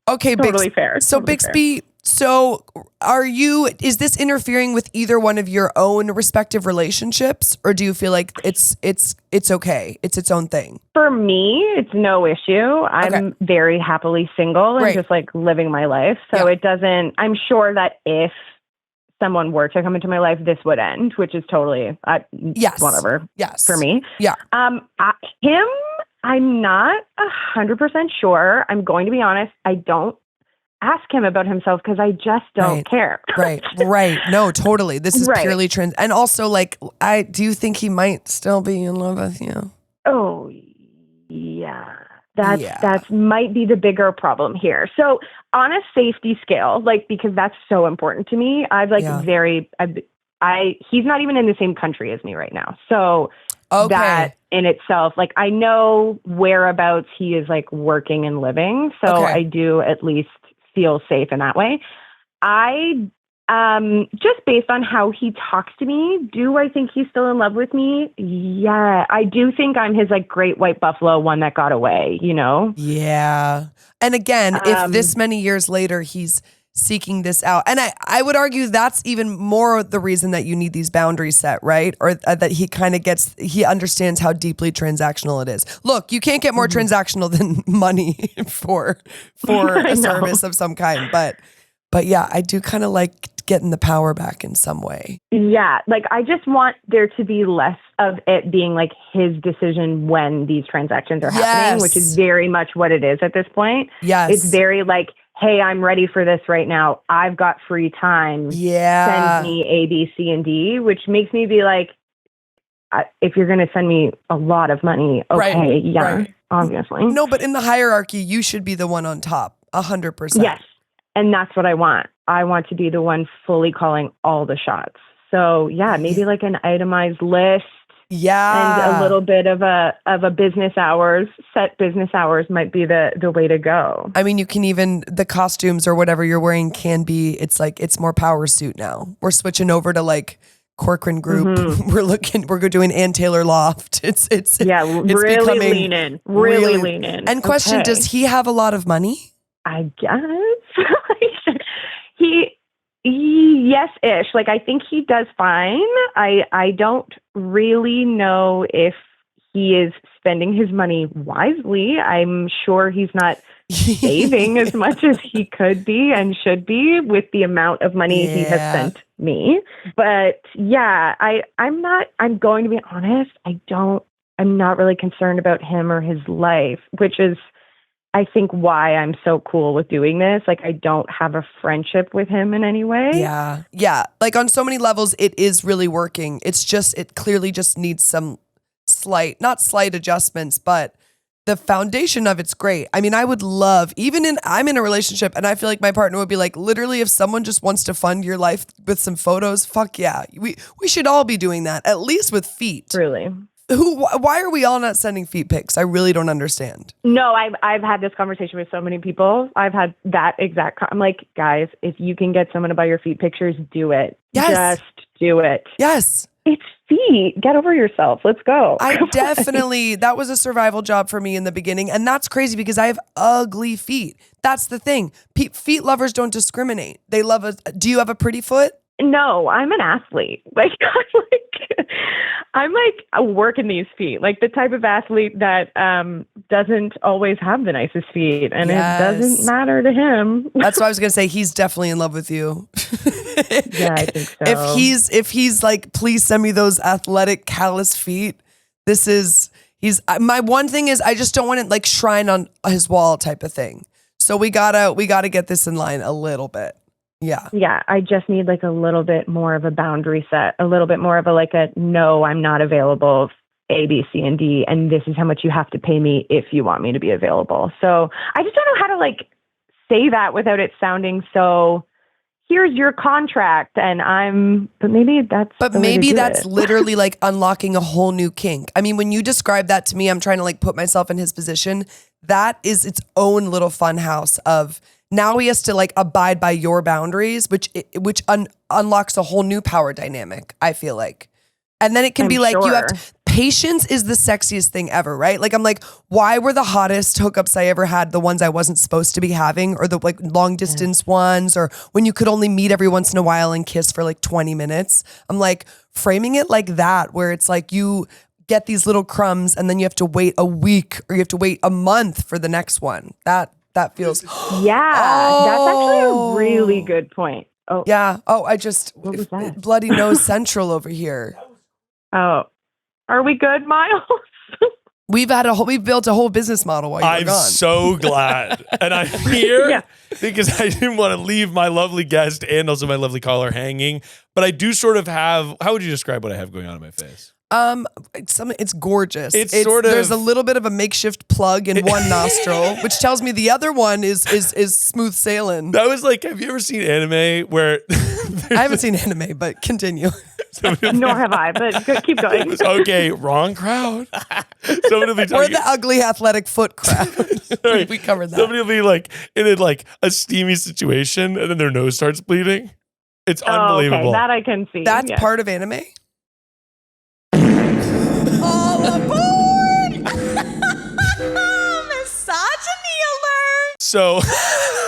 Okay, Totally fair. So Totally Bixby, so is this interfering with either one of your own respective relationships, or do you feel like it's okay? It's its own thing? For me, it's no issue. I'm very happily single and just like living my life. So it doesn't, I'm sure that if someone were to come into my life, this would end, which is totally, whatever. Yes. For me. Yeah. Him, I'm not 100% sure. I'm going to be honest. I don't ask him about himself because I just don't care. Right. No, totally. This is purely trans. And also, like, do you think he might still be in love with you? Oh, yeah. That's might be the bigger problem here. So on a safety scale, like, because that's so important to me, he's not even in the same country as me right now. So that in itself, like, I know whereabouts he is like working and living. So I do at least feel safe in that way. Just based on how he talks to me, do I think he's still in love with me? Yeah, I do think I'm his like great white buffalo, one that got away, you know? Yeah. And again, if this many years later he's seeking this out, and I would argue that's even more the reason that you need these boundaries set, right? Or that he understands how deeply transactional it is. Look, you can't get more transactional than money for a service of some kind, but yeah, I do kind of like getting the power back in some way. Yeah, like I just want there to be less of it being like his decision when these transactions are happening, which is very much what it is at this point. Yes. It's very like, hey, I'm ready for this right now. I've got free time. Yeah. Send me A, B, C, and D, which makes me be like, if you're going to send me a lot of money, obviously. No, but in the hierarchy, you should be the one on top, 100%. Yes. And that's what I want. I want to be the one fully calling all the shots. So yeah, maybe like an itemized list. Yeah. And a little bit of a set business hours might be the way to go. I mean, you can even, the costumes or whatever you're wearing can be, it's more power suit now. We're switching over to like Corcoran Group. Mm-hmm. We're doing Ann Taylor Loft. It's really lean in. Really lean in. And question, does he have a lot of money? I guess. Yes-ish. Like, I think he does fine. I don't really know if he is spending his money wisely. I'm sure he's not saving as much as he could be and should be with the amount of money he has sent me. But yeah, I'm going to be honest. I'm not really concerned about him or his life, which is, I think, why I'm so cool with doing this. Like, I don't have a friendship with him in any way. Yeah. Yeah. Like, on so many levels, it is really working. It clearly just needs some not slight adjustments, but the foundation of it's great. I mean, I would love, I'm in a relationship and I feel like my partner would be like, literally, if someone just wants to fund your life with some photos, fuck yeah. We should all be doing that, at least with feet. Really. Why are we all not sending feet pics? I really don't understand. No, I've had this conversation with so many people. I've had that exact. I'm like, guys, if you can get someone to buy your feet pictures, do it. Yes. Just do it. Yes. It's feet. Get over yourself. Let's go. That was a survival job for me in the beginning. And that's crazy because I have ugly feet. That's the thing. Feet lovers don't discriminate. They love do you have a pretty foot? No, I'm an athlete. I'm working these feet, like the type of athlete that doesn't always have the nicest feet, and it doesn't matter to him. That's what I was gonna say. He's definitely in love with you. Yeah, I think so. If he's like, please send me those athletic callous feet. My one thing is I just don't want it like shrine on his wall type of thing. So we gotta get this in line a little bit. Yeah, I just need like a little bit more of a boundary set, a little bit more of a no, I'm not available, A, B, C, and D, and this is how much you have to pay me if you want me to be available. So I just don't know how to say that without it sounding so, here's your contract, but maybe that's literally unlocking a whole new kink. I mean, when you describe that to me, I'm trying to put myself in his position. That is its own little fun house of now he has to abide by your boundaries, which unlocks a whole new power dynamic, I feel like. And then it can you have to, patience is the sexiest thing ever, right? I'm why were the hottest hookups I ever had the ones I wasn't supposed to be having, or the long distance ones, or when you could only meet every once in a while and kiss for 20 minutes. I'm framing it like that, where it's you get these little crumbs and then you have to wait a week or you have to wait a month for the next one. That feels that's actually a really good point. Oh yeah. Oh, I just what was that? Bloody nose central over here. Oh, are we good, Miles? We've built a whole business model while you were gone. I'm so glad. And I'm here because I didn't want to leave my lovely guest and also my lovely caller hanging. But I do sort of have, how would you describe what I have going on in my face? It's gorgeous. It's sort of, there's a little bit of a makeshift plug in one nostril, which tells me the other one is smooth sailing. That was have you ever seen anime where I haven't seen anime, but continue. Nor have I, but keep going. Okay, wrong crowd. Somebody will be talking. We're the ugly athletic foot crowd. We covered that. Somebody will be in a steamy situation and then their nose starts bleeding. It's unbelievable. Okay, that I can see. That's part of anime. All aboard! Misogyny alert! So,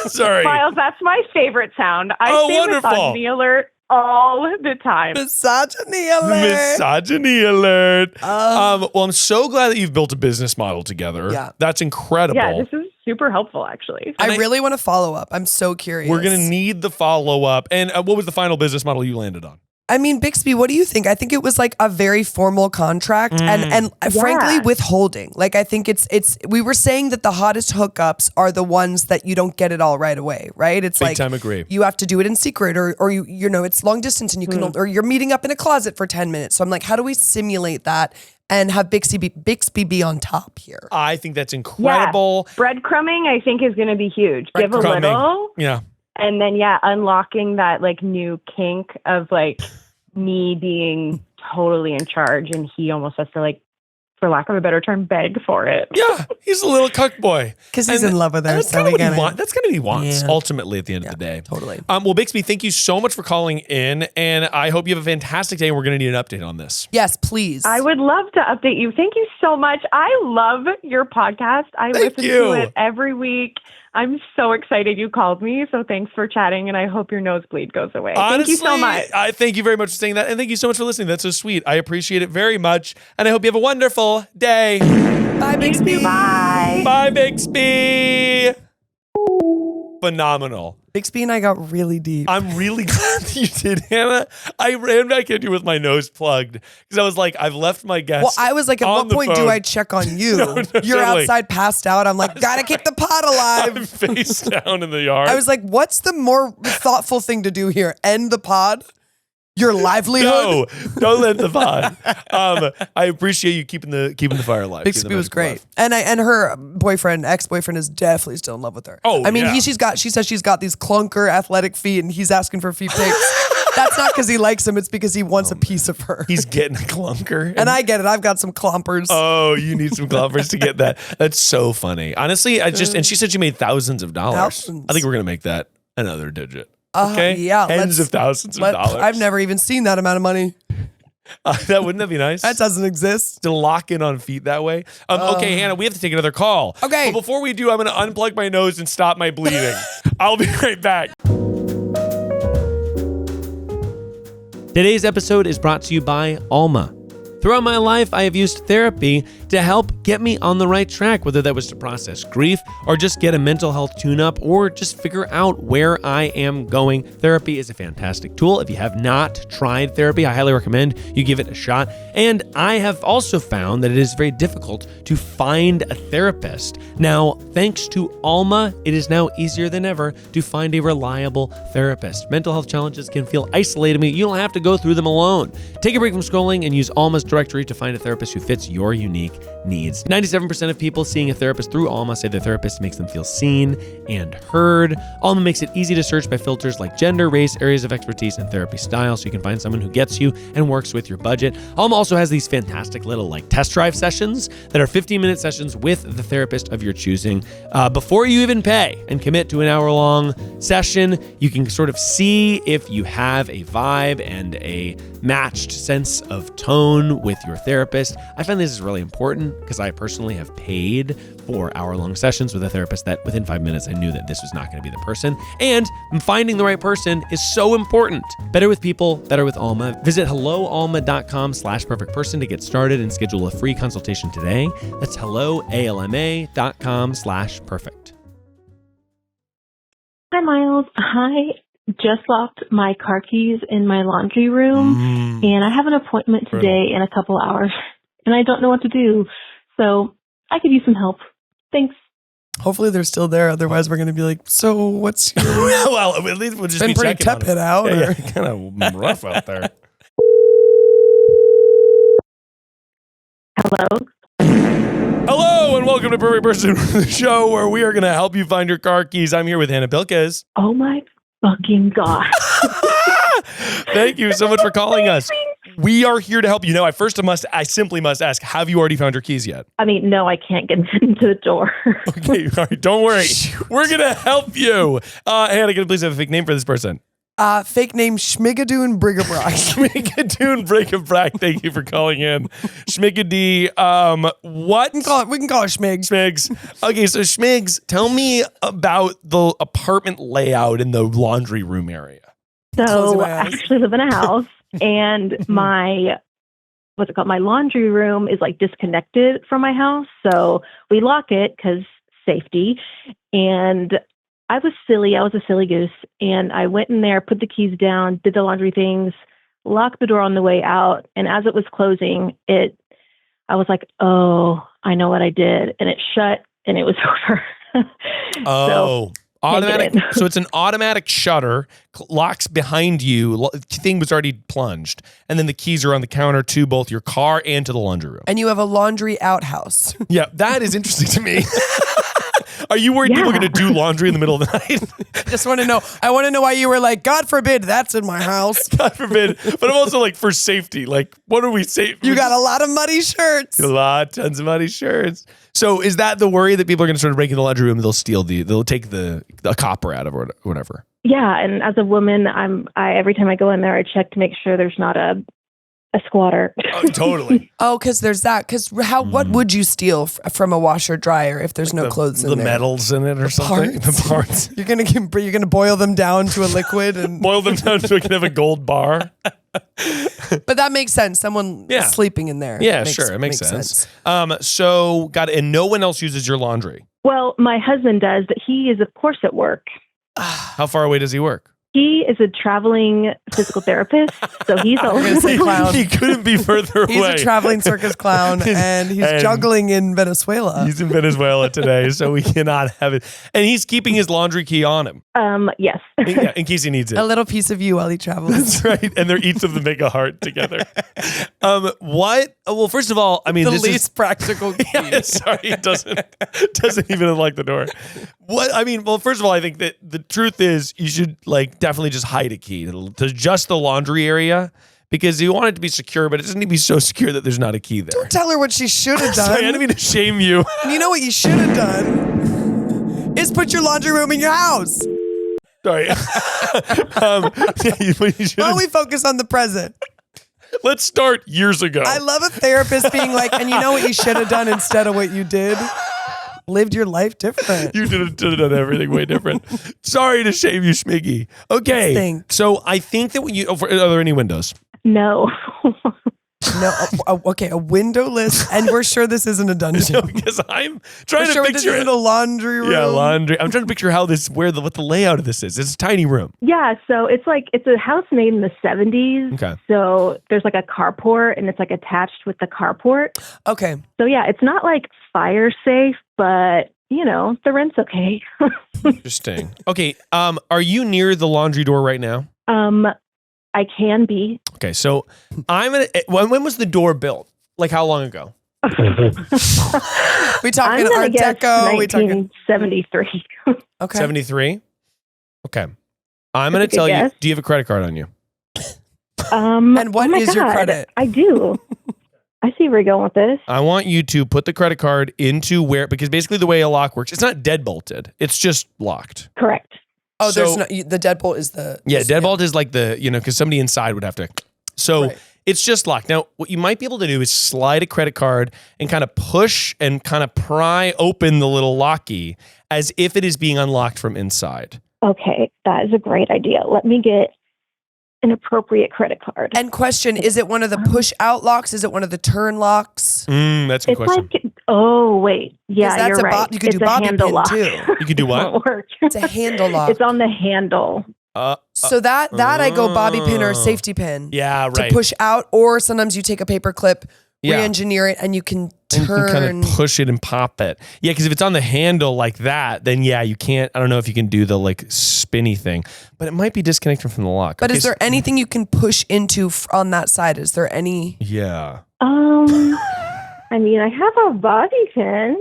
sorry. Miles, that's my favorite sound. I say wonderful. misogyny alert all the time. Misogyny alert! Misogyny alert! Well, I'm so glad that you've built a business model together. Yeah. That's incredible. Yeah, this is super helpful, actually. I really want to follow up. I'm so curious. We're going to need the follow-up. And what was the final business model you landed on? I mean, Bixby, what do you think? I think it was a very formal contract and frankly withholding. I think it's we were saying that the hottest hookups are the ones that you don't get it all right away, right? It's Big time agree. You have to do it in secret or you know, it's long distance and you can or you're meeting up in a closet for 10 minutes. So I'm how do we simulate that and have Bixby be on top here? I think that's incredible. Yeah. Breadcrumbing, I think, is going to be huge. Give a little. Yeah. And then, unlocking that new kink of me being totally in charge and he almost has to for lack of a better term, beg for it. Yeah, he's a little cuck boy. Because he's in love with her. That's kind of what he wants. That's kind of what he wants ultimately at the end of the day. Totally. Well, Bixby, thank you so much for calling in and I hope you have a fantastic day and we're going to need an update on this. Yes, please. I would love to update you. Thank you so much. I love your podcast. I listen to it every week. I'm so excited you called me. So thanks for chatting and I hope your nosebleed goes away. Honestly, thank you so much. I thank you very much for saying that and thank you so much for listening. That's so sweet. I appreciate it very much and I hope you have a wonderful day. Bye, Bixby. Bye. Bye, Bixby. Phenomenal. Bixby and I got really deep. I'm really glad that you did, Hannah. I ran back at you with my nose plugged because I was I've left my guest. Well, I was at what point do I check on you? No, You're totally. outside passed out. I'm gotta keep the pod alive. I'm face down in the yard. I was what's the more thoughtful thing to do here? End the pod? Your livelihood? No, don't let the pod. I appreciate you keeping the fire alive. Bixby was great, and her ex-boyfriend is definitely still in love with her. Oh, I mean, yeah. she says she's got these clunker athletic feet, and he's asking for feet pics. That's not because he likes them; it's because he wants a piece of her. He's getting a clunker, and I get it. I've got some clompers. Oh, you need some clompers to get that. That's so funny. Honestly, and she said she made thousands of dollars. Thousands. I think we're gonna make that another digit. Okay. Yeah. Tens of thousands of dollars. I've never even seen that amount of money. Wouldn't that be nice? That doesn't exist. To lock in on feet that way. Okay, Hannah, we have to take another call. Okay. But before we do, I'm going to unplug my nose and stop my bleeding. I'll be right back. Today's episode is brought to you by Alma. Throughout my life, I have used therapy to help get me on the right track, whether that was to process grief or just get a mental health tune-up or just figure out where I am going. Therapy is a fantastic tool. If you have not tried therapy, I highly recommend you give it a shot. And I have also found that it is very difficult to find a therapist. Now, thanks to Alma, it is now easier than ever to find a reliable therapist. Mental health challenges can feel isolating. You don't have to go through them alone. Take a break from scrolling and use Alma's directory to find a therapist who fits your unique needs. 97% of people seeing a therapist through Alma say their therapist makes them feel seen and heard. Alma makes it easy to search by filters like gender, race, areas of expertise, and therapy style, so you can find someone who gets you and works with your budget. Alma also has these fantastic little test drive sessions that are 15-minute sessions with the therapist of your choosing. Before you even pay and commit to an hour-long session, you can sort of see if you have a vibe and a matched sense of tone with your therapist. I find this is really important because I personally have paid for hour-long sessions with a therapist that within 5 minutes I knew that this was not going to be the person. And finding the right person is so important. Better with people, better with Alma. Visit helloalma.com/perfectperson to get started and schedule a free consultation today. That's helloalma.com/perfect. Hi, Miles. I just locked my car keys in my laundry room, and I have an appointment today in a couple hours, and I don't know what to do. So I could use some help. Thanks. Hopefully they're still there. Otherwise, we're going to be like, so what's your... Well, at least we'll just been be pretty checking on tepid it. out. Yeah, kind of rough out there. Hello? Hello, and welcome to Perfect Person, the show where we are going to help you find your car keys. I'm here with Hannah Pilkes. Oh, my fucking God. Thank you so much for calling us. We are here to help you. Now, I simply must ask, have you already found your keys yet? I mean, no, I can't get into the door. Okay, all right, don't worry. We're going to help you. Hannah, can you please have a fake name for this person? Fake name Schmigadoon Brigabrock. Schmigadoon Brigabrock, thank you for calling in. Schmigady, what? We can call it Schmigs. Schmigs. Okay, so Schmigs, tell me about the apartment layout in the laundry room area. Closing So my I eyes. actually live in a house, and my laundry room is disconnected from my house. So we lock it because safety. And I was silly. I was a silly goose. And I went in there, put the keys down, did the laundry things, locked the door on the way out. And as it was closing, I was like, oh, I know what I did. And it shut and it was over. Oh. Automatic. Can't get in. So it's an automatic shutter, locks behind you. Thing was already plunged, and then the keys are on the counter to both your car and to the laundry room. And you have a laundry outhouse. Yeah, that is interesting to me. Are you worried people are going to do laundry in the middle of the night? Just want to know. I want to know why you were like, God forbid that's in my house. God forbid. But I'm also for safety. What are we safe? You got a lot of muddy shirts. Tons of muddy shirts. So is that the worry that people are going to sort of break in the laundry room and they'll take the copper out of it or whatever? Yeah, and as a woman, I every time I go in there, I check to make sure there's not a squatter. Oh, totally. Oh, because there's that. Because what would you steal from a washer dryer if there's no clothes in there? The metals in it or something. Parts? The parts. You're gonna boil them down to a liquid and Boil them down so we can have a gold bar. But that makes sense. Someone sleeping in there. Yeah, sure. It makes sense. So and no one else uses your laundry. Well, my husband does, but he is, of course, at work. How far away does he work? He is a traveling physical therapist, so he's I'm gonna say clown. He couldn't be further away. He's a traveling circus clown, and he's juggling in Venezuela. He's in Venezuela today, so we cannot have it. And he's keeping his laundry key on him. Yes. Yeah, in case he needs it. A little piece of you while he travels. That's right. And they're each of them make a heart together. What? Well, first of all, I mean, The this least is practical key. Yeah, sorry, it doesn't even unlock the door. What? I mean, well, first of all, I think that the truth is you should definitely just hide a key to just the laundry area. Because you want it to be secure, but it doesn't need to be so secure that there's not a key there. Don't tell her what she should have done. Sorry, I didn't mean to shame you. You know what you should have done? Is put your laundry room in your house. Sorry. What you Why should've- don't we focus on the present? Let's start years ago. I love a therapist being like, and you know what you should have done instead of what you did? Lived your life different. You did have done everything way different. Sorry to shame you, Schmiggy. Okay. Thanks. So I think that are there any windows? No. No, okay, a windowless, and we're sure this isn't a dungeon. No, because I'm trying We're to sure this picture isn't it. a laundry room. Yeah, laundry. I'm trying to picture how what the layout of this is. It's a tiny room. Yeah, so it's a house made in the 70s. Okay. So there's like a carport and it's like attached with the carport. Okay. So yeah, it's not like fire safe, but the rent's okay. Interesting. Okay. Are you near the laundry door right now? I can be. Okay. So when was the door built? Like how long ago? We talking I'm gonna Art guess Deco? We talking 1973. okay. 73? Okay. I'm going to tell you, guess. do you have a credit card on you? And what oh my is your God, credit? I do. I see where you're going with this. I want you to put the credit card into because basically the way a lock works, it's not deadbolted. It's just locked. Correct. Oh, So- the deadbolt is the Deadbolt is like because somebody inside would have to. So Right. it's just locked. Now, what you might be able to do is slide a credit card and kind of push and kind of pry open the little locky as if it is being unlocked from inside. Okay, that is a great idea. Let me get an appropriate credit card. And question, is it one of the push out locks? Is it one of the turn locks? That's a good It's question. like, oh wait, yeah, That's you're a right. you could it's do a bobby handle pin lock. too. You could do what? Won't work. It's a handle lock. It's on the handle. So that I go bobby pin or a safety pin. Yeah, right. To push out, or sometimes you take a paper clip, Yeah. re-engineer it, and you can And you turn. can kind of push it and pop it. Yeah, because if it's on the handle like that, then yeah, you can't. I don't know if you can do the like spinny thing, but it might be disconnected from the lock. But Okay, is there anything you can push into on that side? Is there any? Yeah. I mean, I have a bobby pin.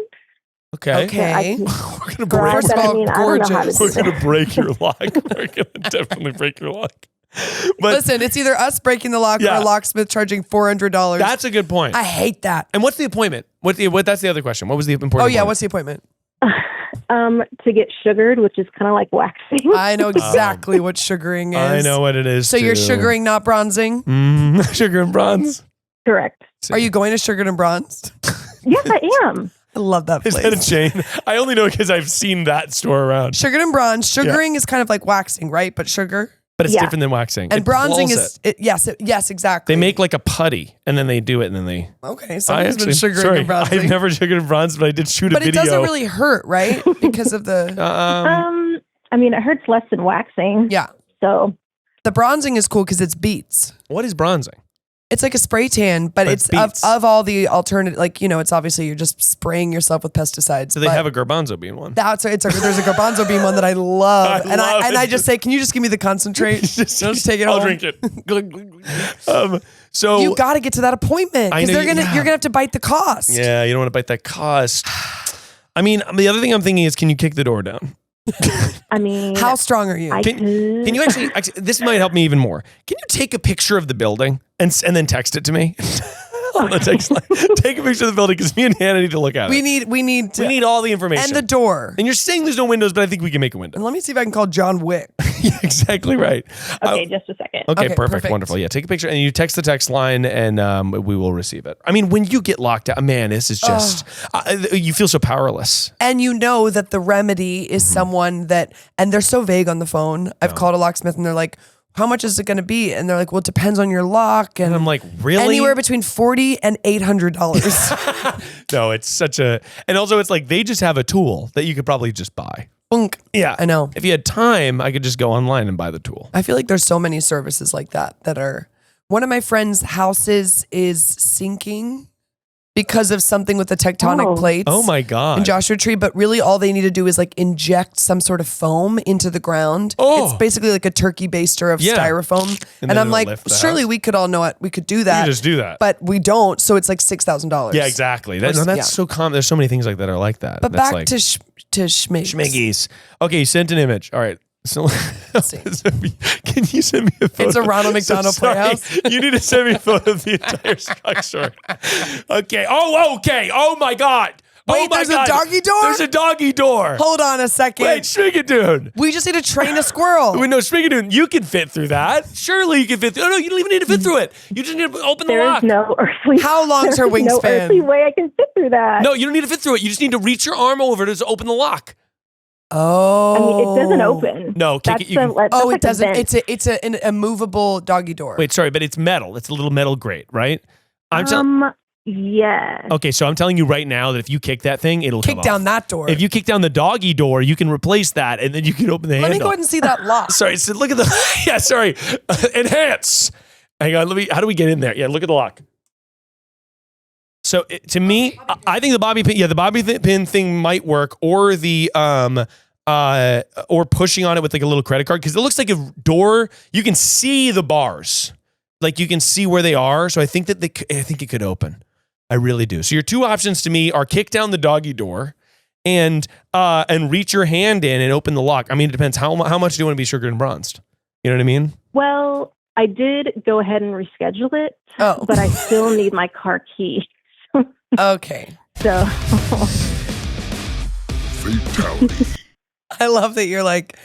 Okay. Okay. We're gonna But break. First of all, I don't know how to gorgeous. do We're that. gonna break your lock. We're gonna definitely break your lock. But Listen, it's either us breaking the lock Yeah. or a locksmith charging $400. that's a good point. I hate that. And what's the appointment? That's the other question. What was the important? Oh yeah, appointment? what's the appointment? To get sugared, which is kind of like waxing. I know exactly what sugaring is. I know what it is. So you're too. sugaring, not bronzing. Sugar and bronze. Correct. Are you going to Sugared and Bronzed? Yes, I am. I love that Is place. that a chain? I only know because I've seen that store around. Sugared and Bronze. Sugaring is kind of like waxing, right? But sugar. But it's Yeah. different than waxing. And It bronzing pulls is it. yes, exactly. They make like a putty and then they do it and then they. okay. I Someone's been actually- sugaring sorry, and bronzing. I've never sugared and bronzed, but I did shoot but a it video. doesn't really hurt, right? Because of the I mean, it hurts less than waxing. yeah. So The bronzing is cool because it's beets. What is bronzing? It's like a spray tan, but it's beets. of all the alternative. Like it's obviously you're just spraying yourself with pesticides. Do they but have a garbanzo bean one? There's a garbanzo bean one that I love, I love I it. just say, can you just give me the concentrate? just take it I'll home. drink it. So You got to get to that appointment I because know you're gonna have to bite the cost. yeah, you don't want to bite that cost. I mean, the other thing I'm thinking is, can you kick the door down? I mean, How strong are you? Can you actually? This might help me even more. Can you take a picture of the building and then text it to me on the text line? Take a picture of the building because me and Hannah need to look at we it. need We need all the information and the door. And you're saying there's no windows, but I think we can make a window. And let me see if I can call John Wick. Yeah, exactly right. okay, just a second. Okay, Okay, perfect, perfect. wonderful. Yeah, take a picture and you text the text line, and we will receive it. I mean, when you get locked out, man, this is just you feel so powerless. And you know that the remedy is Mm-hmm. someone that, and they're so vague on the phone. I've called a locksmith and they're like, how much is it going to be? And they're like, well, it depends on your lock. And I'm like, really? Anywhere between $40 and $800. No, it's such a, and also it's like they just have a tool that you could probably just buy. Bunk. Yeah, I know. If you had time, I could just go online and buy the tool. I feel like there's so many services like that are. One of my friends' houses is sinking because of something with the tectonic plates. Oh my god! In Joshua Tree, but really all they need to do is like inject some sort of foam into the ground. Oh. It's basically like a turkey baster of Yeah. styrofoam. And And then I'm it'll like, lift the surely house. we could all know it. We could do You that. can just do that. But we don't, so it's like $6,000. Yeah, exactly. That's Yeah. so common. There's so many things like that are like that. But That's back like, to Schmiggs. Schmiggies. Okay, you sent an image. All right. So, see. can you send me a photo? It's a Ronald McDonald sorry. Playhouse. You need to send me a photo of the entire structure. Okay. Oh, okay. Oh my God. Oh Wait, my there's a God. doggy door? There's a doggy door. Hold on a second. Wait, Schmigadoon. We just need to train a squirrel. Wait, no, Schmigadoon, you can fit through that. Surely you can fit through. Oh, no, you don't even need to fit through it. You just need to open the There lock. is no earthly. How long's her there's No wingspan? earthly way I can fit through that. No, you don't need to fit through it. You just need to reach your arm over to open the lock. Oh. I mean, it doesn't open. No, kick That's it. You can, that's Oh, like it doesn't. A vent. It's a movable doggy door. wait, sorry, but it's metal. It's a little metal grate, right? Yes. Okay, so I'm telling you right now that if you kick that thing, it'll Kick come down off. that door. If you kick down the doggy door, you can replace that, and then you can open the Let handle. me go ahead and see that lock. Sorry, so look at the yeah. Sorry, enhance. Hang on, how do we get in there? Yeah, look at the lock. So to me, I think the bobby pin, the bobby pin thing might work, or the or pushing on it with like a little credit card, because it looks like a door. You can see the bars, like you can see where they are. So I think that I think it could open. I really do. So your two options to me are kick down the doggy door and reach your hand in and open the lock. I mean, it depends how much do you want to be sugared and bronzed. You know what I mean? Well, I did go ahead and reschedule it, but I still need my car key. Okay. So Fatality. I love that you're like,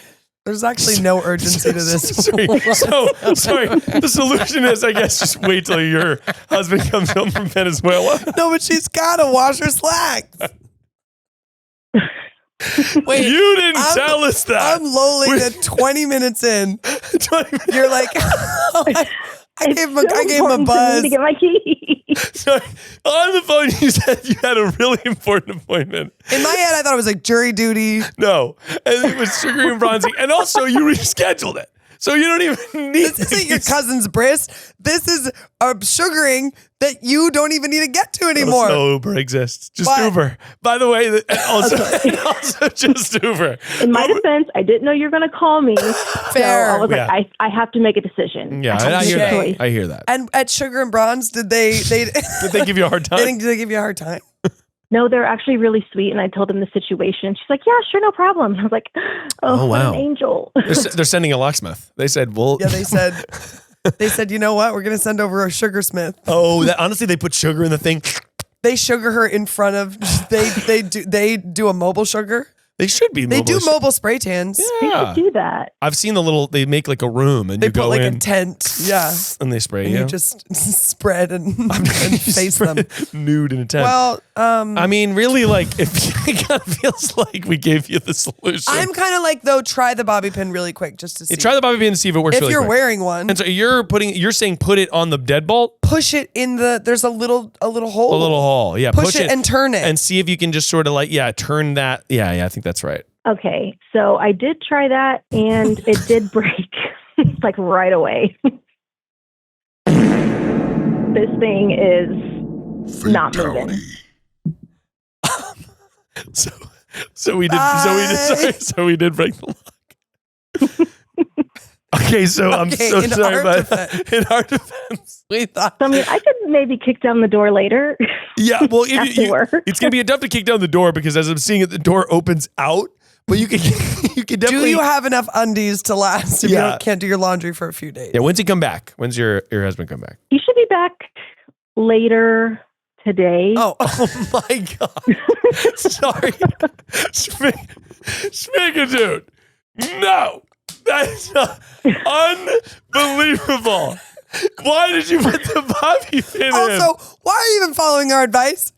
there's actually no urgency to this. Sorry. The solution is, I guess, just wait till your husband comes home from Venezuela. No, but she's got to wash her slacks. Wait, You didn't tell us that. I'm lolling at 20 minutes in. You're like, I gave him a buzz. to get my key. Sorry. On the phone, you said you had a really important appointment. In my head, I thought it was like jury duty. No. And it was sugary and bronzing. And also, you rescheduled it. So you don't even need This isn't your cousin's bris. This is a sugaring that you don't even need to get to anymore. No Uber exists. Just But- Uber. By the way, also just Uber. In my defense, I didn't know you were going to call me. Fair. So I was Yeah. like, I have to make a decision. Yeah, have I to hear make a that. choice. I hear that. And at Sugar and Bronze, did they Did they give you a hard time? did they give you a hard time? No, they're actually really sweet. And I told them the situation. She's like, yeah, sure, no problem. I was like, Oh, what wow. an angel. They're sending a locksmith. They said, well. Yeah, they said, you know what? We're going to send over a sugar smith. Oh, honestly, they put sugar in the thing. They sugar her in front of, they do a mobile sugar. They should be. They do mobile spray tans. They Yeah. should do that. I've seen they make like a room and They you put go like in a tent. Yeah. and they spray And you. you just spread and face them. Nude in a tent. Well, I mean, really, like, if it kind of feels like we gave you the solution. I'm kind of like, though, try the bobby pin really quick just to see. Try the bobby pin to see if it works if really you're quick. wearing one, And so you're saying put it on the deadbolt? push it in there's a little hole. A little hole. Yeah. Push it and turn it. And see if you can just sort of like, turn that. Yeah, I think that's right. Okay, so I did try that, and it did break, like right away. This thing is not moving. So we did break the lock. Okay, so I'm so in sorry our about defense. in our defense. We thought. So, I mean, I could maybe kick down the door later. Yeah, well, After work. it's gonna be tough to kick down the door because as I'm seeing it, the door opens out. But you can definitely. Do you have enough undies to last if you can't do your laundry for a few days? Yeah, when's he come back? When's your husband come back? He should be back later today. Oh, My God. Sorry. Schmigadoon. No. That's unbelievable. Why did you put the bobby pin in? also, why are you even following our advice?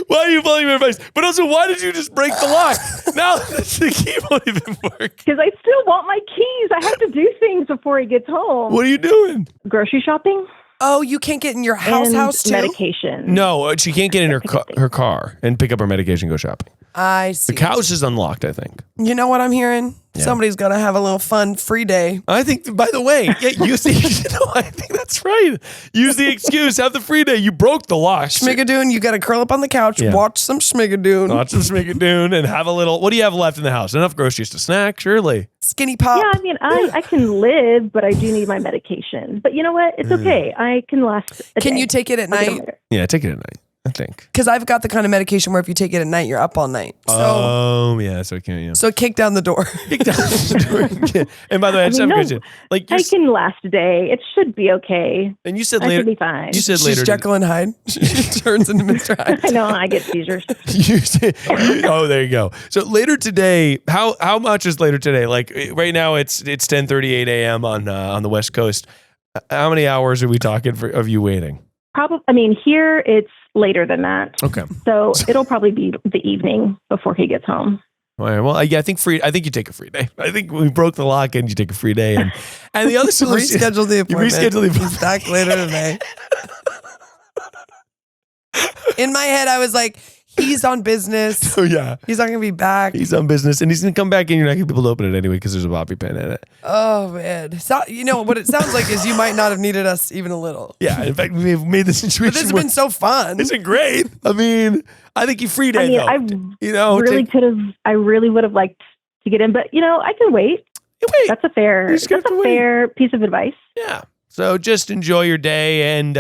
Why are you following my advice? But also, why did you just break the lock? Now the key won't even work. Because I still want my keys. I have to do things before he gets home. What are you doing? Grocery shopping Oh, you can't get in your and house too? medication. No, she can't get in her car and pick up her medication and go shopping. I see. The couch is unlocked, I think. You know what I'm hearing? Yeah. Somebody's going to have a little fun free day. I think, by the way, use the, I think that's right. Use the excuse, have the free day. You broke the lock. Schmigadoon, you got to curl up on the couch, Yeah. watch some Schmigadoon. Watch some Schmigadoon and have a little, what do you have left in the house? Enough groceries to snack, surely. Skinny pop. Yeah, I mean, I can live, but I do need my medication. But you know what? It's okay. I can last a Can day. you take it at I'll get night? them later. Yeah, take it at night, I think. Because I've got the kind of medication where if you take it at night, you're up all night. Yeah, so it can't, So kick down the door. Kick down the door. And by the way, I just have a no, question. Like, I can last a day. It should be okay. and you said I later, should be fine. you said She's later. Jekyll and Hyde. She turns into Mr. Hyde. I know I get seizures. Oh, there you go. So later today, how much is later today? Like right now, it's 10:38 a.m. on the West Coast. How many hours are we talking of you waiting? Probably. I mean, here it's later than that. Okay. So it'll probably be the evening before he gets home. All right, well, yeah, I think you take a free day. I think we broke the lock and you take a free day. And the other solution, Reschedule the appointment. reschedule the He's back later today. In my head, I was like, he's on business. Oh, yeah. He's not going to be back. He's on business, and he's going to come back, and you're not going to be able to open it anyway because there's a bobby pin in it. Oh, man. So, you know, what it sounds like is you might not have needed us even a little. Yeah, in fact, we've made the situation. But this has been so fun. Isn't great? I mean, I think you free day, I mean, though. You know, I really would have liked to get in, but you know, I can wait. Wait. That's a fair piece of advice. Yeah. So just enjoy your day and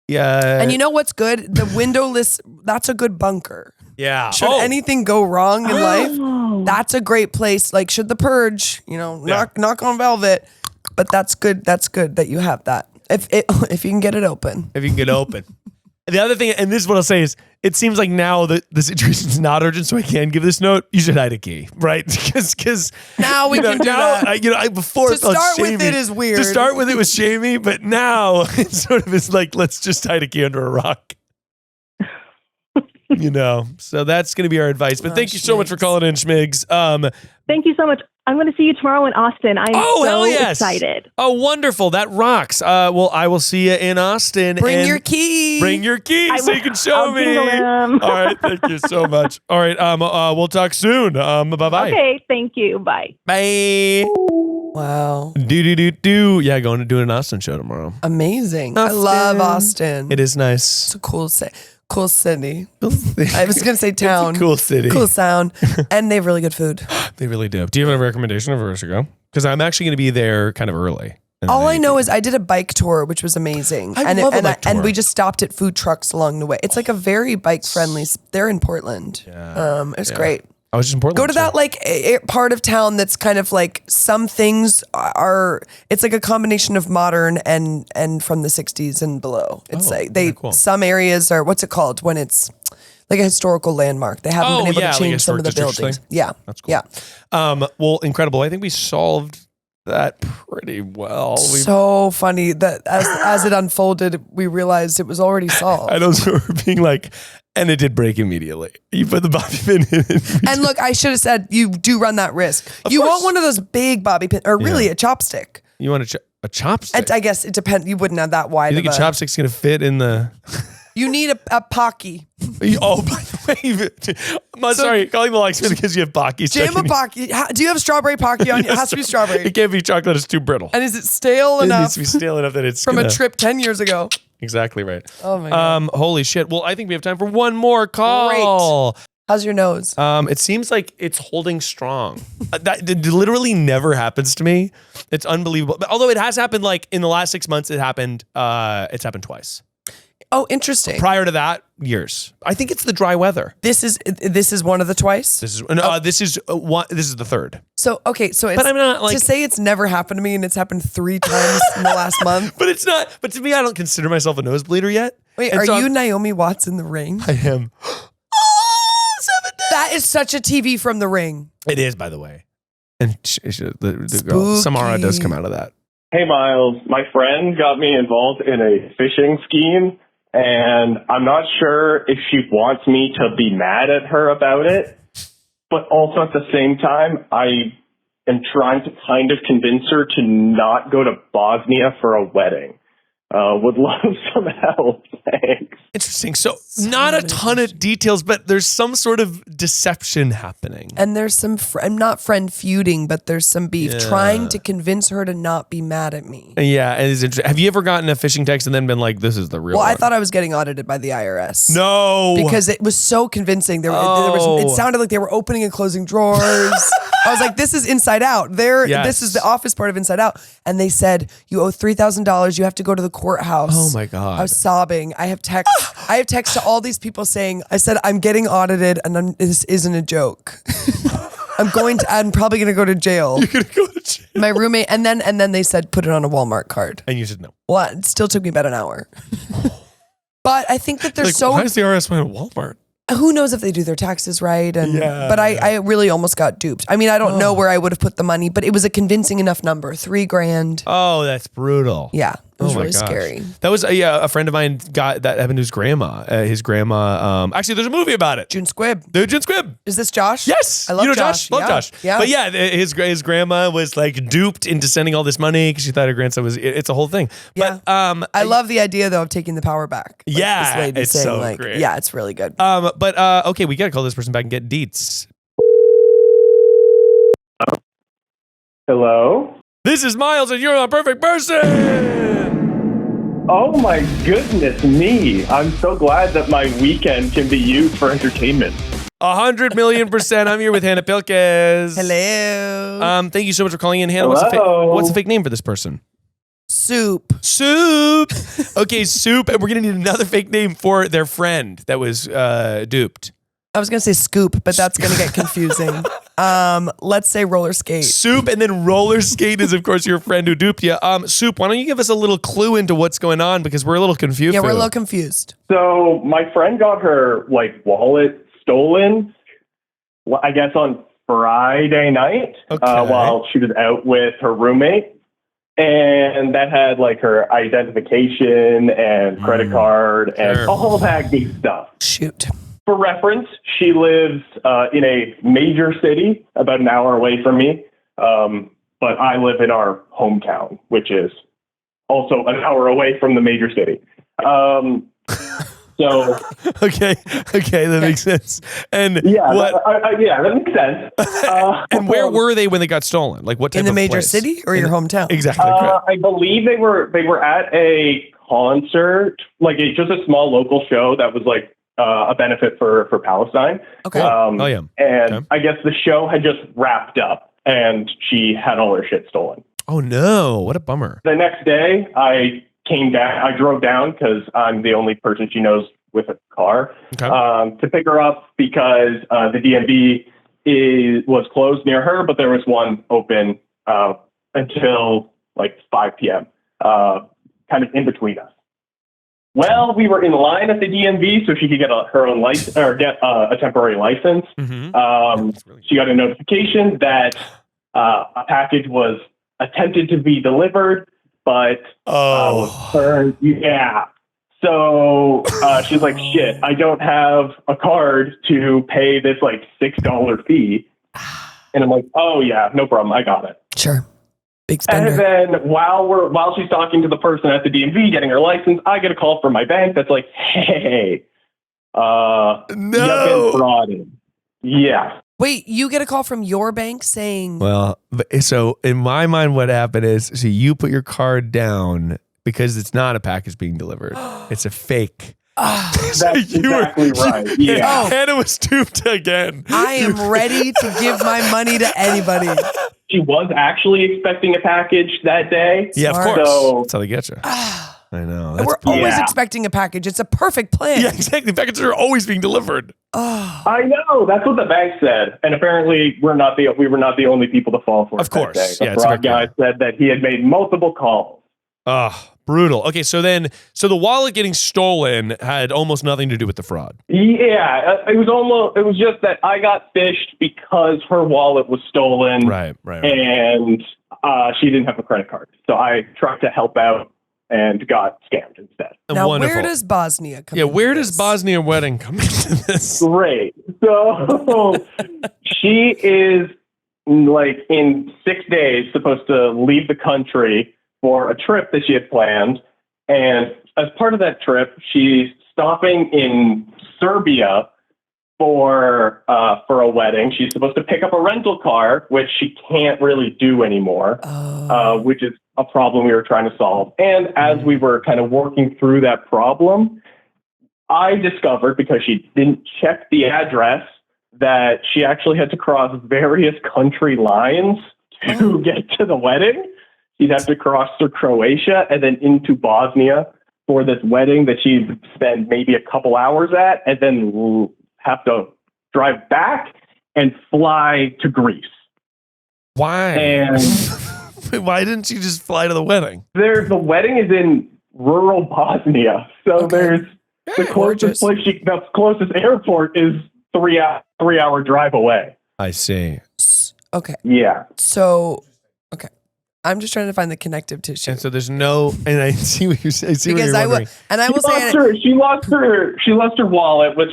yeah. And you know what's good? The windowless, that's a good bunker. Yeah. Should anything go wrong in life, that's a great place. Like, should the purge, you know, knock on velvet. But that's good. That's good that you have that. If you can get it open. If you can get open. The other thing, and this is what I'll say is, it seems like now that the situation's not urgent, so I can give this note. You should hide a key, right? Because now we can do that. Before to start with it is weird. To start with it was shamey, but now it sort of is like, let's just hide a key under a rock. You know, so that's going to be our advice. But thank you so much for calling in, Schmigs. Thank you so much. I'm going to see you tomorrow in Austin. I'm so excited. Oh, wonderful. That rocks. Well, I will see you in Austin. Bring your key. Bring your key so you can show me. All right. Thank you so much. All right. We'll talk soon. Bye-bye. Okay. Thank you. Bye. Bye. Wow. Do. Yeah, going to do an Austin show tomorrow. Amazing. Austin. I love Austin. It is nice. It's a cool city. I was going to say town. It's a cool city. Cool sound. And they have really good food. They really do. Do you have a recommendation of where to go? Because I'm actually going to be there kind of early. All I know is I did a bike tour, which was amazing. I love a bike tour. And we just stopped at food trucks along the way. It's like a very bike friendly. They're in Portland. Yeah. It's great. I was just in Portland. Go to that like part of town that's kind of like some things are. It's like a combination of modern and from the 60s and below. It's cool. Some areas are, what's it called when it's like a historical landmark. They haven't been able to change some of the buildings. Yeah, that's cool. Yeah. Well, incredible. I think we solved that pretty well. So funny that as it unfolded, we realized it was already solved. I know, so we're being like, and it did break immediately. You put the bobby pin in it. And look, I should have said you do run that risk. You want one of those big bobby pins, or really a chopstick. You want a chopstick? I guess it depends. You wouldn't have that wide. You think a chopstick's going to fit in the... You need a Pocky. Oh, by the way, sorry, calling the locksmith because you have Pockies. Jam a Pocky. Do you have strawberry Pocky on you? It has to be strawberry. It can't be chocolate. It's too brittle. And is it stale enough? It needs to be stale enough that it's from a trip 10 years ago. Exactly right. Oh my God. Holy shit. Well, I think we have time for one more call. Great. How's your nose? It seems like it's holding strong. That literally never happens to me. It's unbelievable. But although it has happened like in the last 6 months, it's happened twice. Oh, interesting. Prior to that, years. I think it's the dry weather. This is one of the twice. This is the third. So okay, so it's, but I'm not like to say it's never happened to me and it's happened 3 times in the last month. But it's not. But to me, I don't consider myself a nosebleeder yet. Wait, are you Naomi Watts in The Ring? I am. 7 days. That is such a TV from The Ring. It is, by the way. And the girl Samara does come out of that. Hey, Miles. My friend got me involved in a phishing scheme. And I'm not sure if she wants me to be mad at her about it, but also at the same time, I am trying to kind of convince her to not go to Bosnia for a wedding. Would love some help. Thanks. Interesting. So not a ton of details, but there's some sort of deception happening. And there's some, not friend feuding, but there's some beef trying to convince her to not be mad at me. Yeah, and it's interesting. Have you ever gotten a phishing text and then been like, this is the real one? I thought I was getting audited by the IRS. No. Because it was so convincing. It sounded like they were opening and closing drawers. I was like, this is Inside Out. This is the office part of Inside Out. And they said, you owe $3,000. You have to go to the courthouse. Oh my God. I was sobbing. I have text to all these people saying, I said, I'm getting audited and this isn't a joke. I'm probably going to go to jail. You're going to go to jail. My roommate, and then they said, put it on a Walmart card. And you said no. Well, it still took me about an hour. But I think that they're why is the IRS playing Walmart? Who knows if they do their taxes right? But I I really almost got duped. I mean, I don't know where I would have put the money, but it was a convincing enough number, $3,000. Oh, that's brutal. Yeah. It was Oh my really gosh. scary. That was a friend of mine got that happened to his grandma. Actually, there's a movie about it. June Squibb. The June Squibb. Is this Josh? Yes, I love you know Josh. Love Yeah. Josh. Yeah. But yeah, his grandma was like duped into sending all this money because she thought her grandson was. It's a whole thing. Yeah. But I love the idea though of taking the power back. Like, Yeah, this lady it's saying so like, great. yeah, it's really good. But okay, we gotta call this person back and get deets. Hello? This is Miles, and you're the perfect person. Oh my goodness me. I'm so glad that my weekend can be used for entertainment. 100,000,000%. I'm here with Hannah Pilkes. Hello. Thank you so much for calling in, Hannah. Hello. What's the fake name for this person? Soup. Soup. Okay, Soup, and we're gonna need another fake name for their friend that was duped. I was gonna say scoop, but that's gonna get confusing. Let's say roller skate. Soup, and then roller skate is of course your friend who duped you. Soup, why don't you give us a little clue into what's going on because we're a little confused. Yeah, we're a little confused. So my friend got her wallet stolen, I guess on Friday night, while she was out with her roommate. And that had her identification and credit card and all that good stuff. Shoot. For reference, she lives in a major city about an hour away from me. But I live in our hometown, which is also an hour away from the major city. So okay, that makes sense. And yeah, what? that makes sense. And where were they when they got stolen? Like what type In the of major place? city or your hometown? Exactly. correct. I believe they were at a concert, just a small local show that was a benefit for Palestine. Okay. And Okay. I guess the show had just wrapped up, and she had all her shit stolen. Oh no! What a bummer. The next day, I drove down because I'm the only person she knows with a car to pick her up because the DMV was closed near her, but there was one open until 5 p.m. Kind of in between us. Well, we were in line at the DMV so she could get her own license or get a temporary license. Mm-hmm. She got a notification that a package was attempted to be delivered, but was turned. Yeah. So she's like, shit, I don't have a card to pay this $6 fee. And I'm like, oh yeah, no problem. I got it. Sure. Big spender. And then while she's talking to the person at the DMV getting her license, I get a call from my bank that's like, hey, you've been frauded. Yeah. Wait, you get a call from your bank saying, Well, so in my mind, what happened is, so you put your card down because it's not a package being delivered; it's a fake. That's exactly right. Yeah. Hannah was duped again. I am ready to give my money to anybody. She was actually expecting a package that day. Yeah, of Smart. course. So- That's how they get you. I know. That's We're brutal. always Yeah. expecting a package. It's a perfect plan. Yeah, exactly. Packages are always being delivered. Oh, I know. That's what the bank said. And apparently we were not the only people to fall for it. Of course. That day. Yeah, The it's fraud very guy said that he had made multiple calls. Oh, brutal. Okay, so the wallet getting stolen had almost nothing to do with the fraud. Yeah, it was just that I got phished because her wallet was stolen. Right. And she didn't have a credit card. So I tried to help out and got scammed instead. now Wonderful. where does Bosnia come? Yeah, into where does this? Bosnia wedding come into this? Great. So she is in 6 days supposed to leave the country for a trip that she had planned. And as part of that trip, she's stopping in Serbia for a wedding. She's supposed to pick up a rental car, which she can't really do anymore, which is a problem we were trying to solve. And as we were kind of working through that problem, I discovered, because she didn't check the address, that she actually had to cross various country lines to get to the wedding. She'd have to cross through Croatia and then into Bosnia for this wedding that she'd spend maybe a couple hours at, and then have to drive back and fly to Greece. Why? And why didn't you just fly to the wedding? the wedding is in rural Bosnia, so Okay. there's the closest place. The closest airport is 3-hour drive away. I see. Okay. Yeah. So, okay. I'm just trying to find the connective tissue. And so there's no, and I see what you're saying. I see Because what you're wondering. I will say, She lost her wallet, which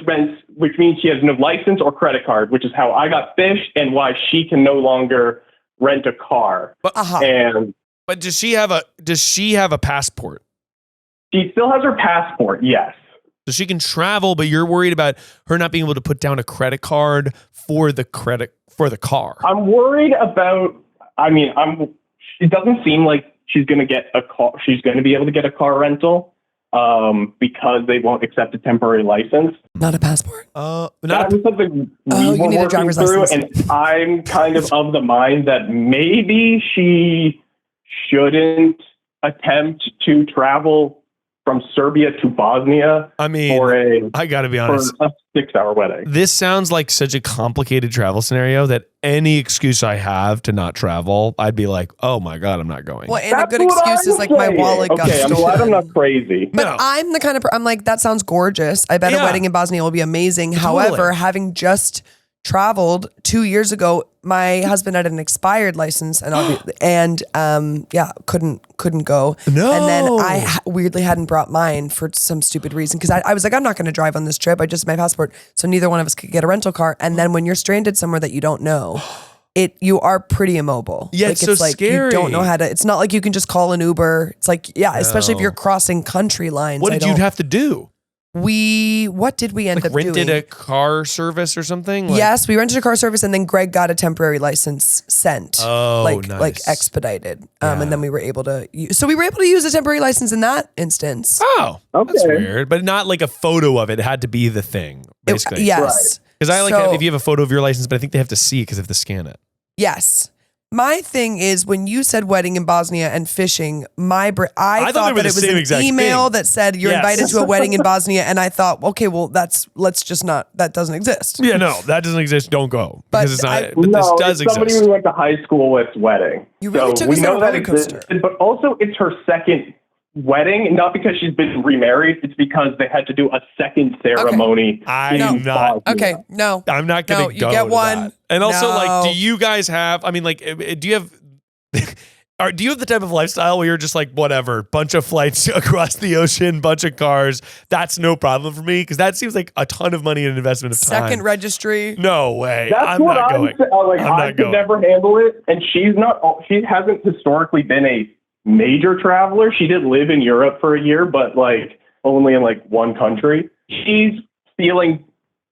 means she has no license or credit card, which is how I got fished and why she can no longer rent a car. But does she have a passport? She still has her passport, yes. So she can travel, but you're worried about her not being able to put down a credit card for the car. I'm worried about. It doesn't seem like she's going to get a car. She's going to be able to get a car rental because they won't accept a temporary license. Not a passport. That is something you need a driver's license. And I'm kind of the mind that maybe she shouldn't attempt to travel from Serbia to Bosnia. I gotta be honest, for a 6-hour wedding. This sounds like such a complicated travel scenario that any excuse I have to not travel, I'd be like, oh my God, I'm not going. Well, and a good excuse is like my wallet got stolen. I'm glad I'm not crazy. But I'm the kind of I'm like, that sounds gorgeous. I bet a wedding in Bosnia will be amazing. Totally. However, having just traveled 2 years ago, my husband had an expired license and couldn't go. No. And then I weirdly hadn't brought mine for some stupid reason because I was like, I'm not going to drive on this trip. I just have my passport. So neither one of us could get a rental car. And then when you're stranded somewhere that you don't know, you are pretty immobile. Yeah, like, it's so scary. You don't know how to. It's not like you can just call an Uber. It's like, especially if you're crossing country lines. What did you have to do? What did we end up doing? Rented a car service or something? Yes, we rented a car service and then Greg got a temporary license sent. Nice. Like expedited. And then we were able to use a temporary license in that instance. Oh, okay. That's weird. But not like a photo of it. It had to be the thing, basically. Yes. Because I like if you have a photo of your license, but I think they have to see it because they have to scan it. Yes. My thing is when you said wedding in Bosnia and fishing, I thought that it was an email that said you're invited to a wedding in Bosnia, and I thought, okay, well that doesn't exist. Yeah, no, that doesn't exist. Don't go because it's not. But this does exist. Somebody we went to high school with wedding. You really took us on a roller coaster. But also, it's her second wedding, not because she's been remarried. It's because they had to do a second ceremony. I'm not going to go. You get one. That. And also, do you guys have? I mean, do you have? Do you have the type of lifestyle where you're just like, whatever, bunch of flights across the ocean, bunch of cars? That's no problem for me because that seems like a ton of money and investment of time. Second registry. No way. That's what I'm going. I could never handle it, and she hasn't historically been a major traveler. She did live in Europe for a year, but only in one country. She's feeling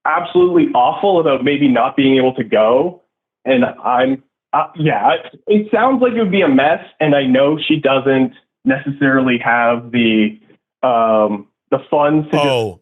absolutely awful about maybe not being able to go. And it sounds like it would be a mess. And I know she doesn't necessarily have the funds to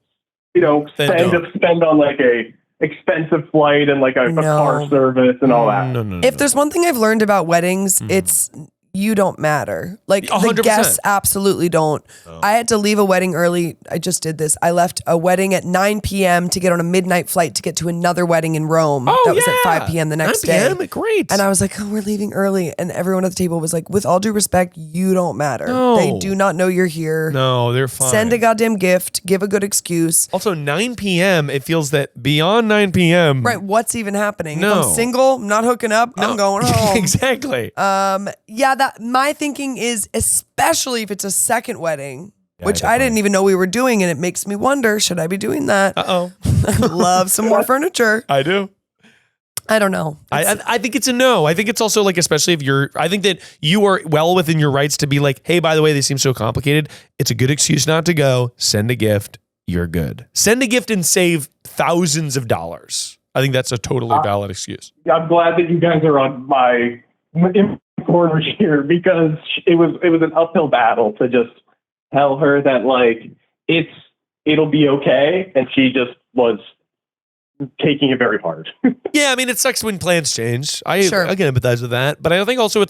spend on a expensive flight and a car service and all that. No. If there's one thing I've learned about weddings, it's you don't matter. The 100%. guests absolutely don't. Oh. I had to leave a wedding early. I just did this. I left a wedding at 9 p.m. to get on a midnight flight to get to another wedding in Rome. That was at 5 p.m. the next day. 9 p.m. Great. And I was like, we're leaving early. And everyone at the table was like, with all due respect, you don't matter. No. They do not know you're here. No, they're fine. Send a goddamn gift. Give a good excuse. Also, 9 p.m., it feels that beyond 9 p.m. Right, what's even happening? No. If I'm single, I'm not hooking up, I'm going home. Exactly. My thinking is, especially if it's a second wedding, which I didn't even know we were doing, and it makes me wonder, should I be doing that? Uh-oh. I love some more furniture. I do. I don't know. I think it's a no. I think it's also especially if I think that you are well within your rights to be like, hey, by the way, this seems so complicated. It's a good excuse not to go. Send a gift. You're good. Send a gift and save thousands of dollars. I think that's a totally valid excuse. I'm glad that you guys are on my corner here because it was an uphill battle to just tell her that it'll be okay, and she just was taking it very hard. Yeah, I mean, it sucks when plans change. I can empathize with that, but I think also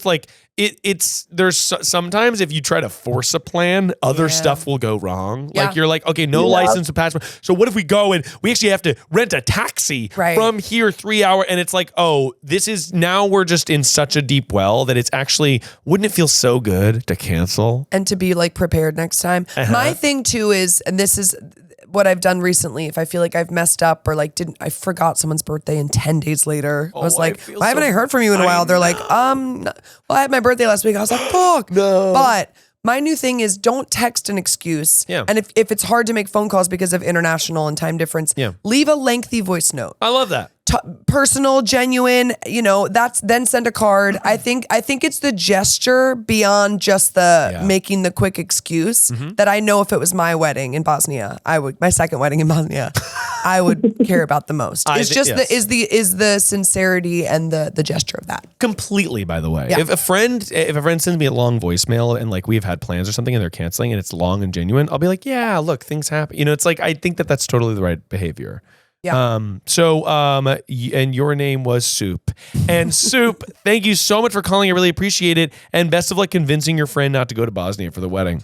it's there's sometimes if you try to force a plan, other stuff will go wrong. Yeah. You're like, okay, no license and passport. So what if we go and we actually have to rent a taxi from here 3 hours? And it's like, oh, now we're just in such a deep well that it's actually, wouldn't it feel so good to cancel? And to be prepared next time. My thing too is, and this is what I've done recently. If I feel like I've messed up or like I forgot someone's birthday and 10 days later, I was like, why haven't I heard from you in a while? They're like, well, I had my birthday last week. I was like, fuck. No. But my new thing is don't text an excuse. Yeah. And if it's hard to make phone calls because of international and time difference, leave a lengthy voice note. I love that. Personal, genuine, then send a card. I think it's the gesture beyond just the making the quick excuse that I know if it was my wedding in Bosnia, my second wedding in Bosnia, I would care about the most. It's just the sincerity and the gesture of that. Completely, by the way. Yeah. If a friend sends me a long voicemail and like we've had plans or something and they're canceling and it's long and genuine, I'll be like, yeah, look, things happen. It's like I think that's totally the right behavior. Yeah. And your name was Soup. And Soup, thank you so much for calling. I really appreciate it. And best of luck convincing your friend not to go to Bosnia for the wedding.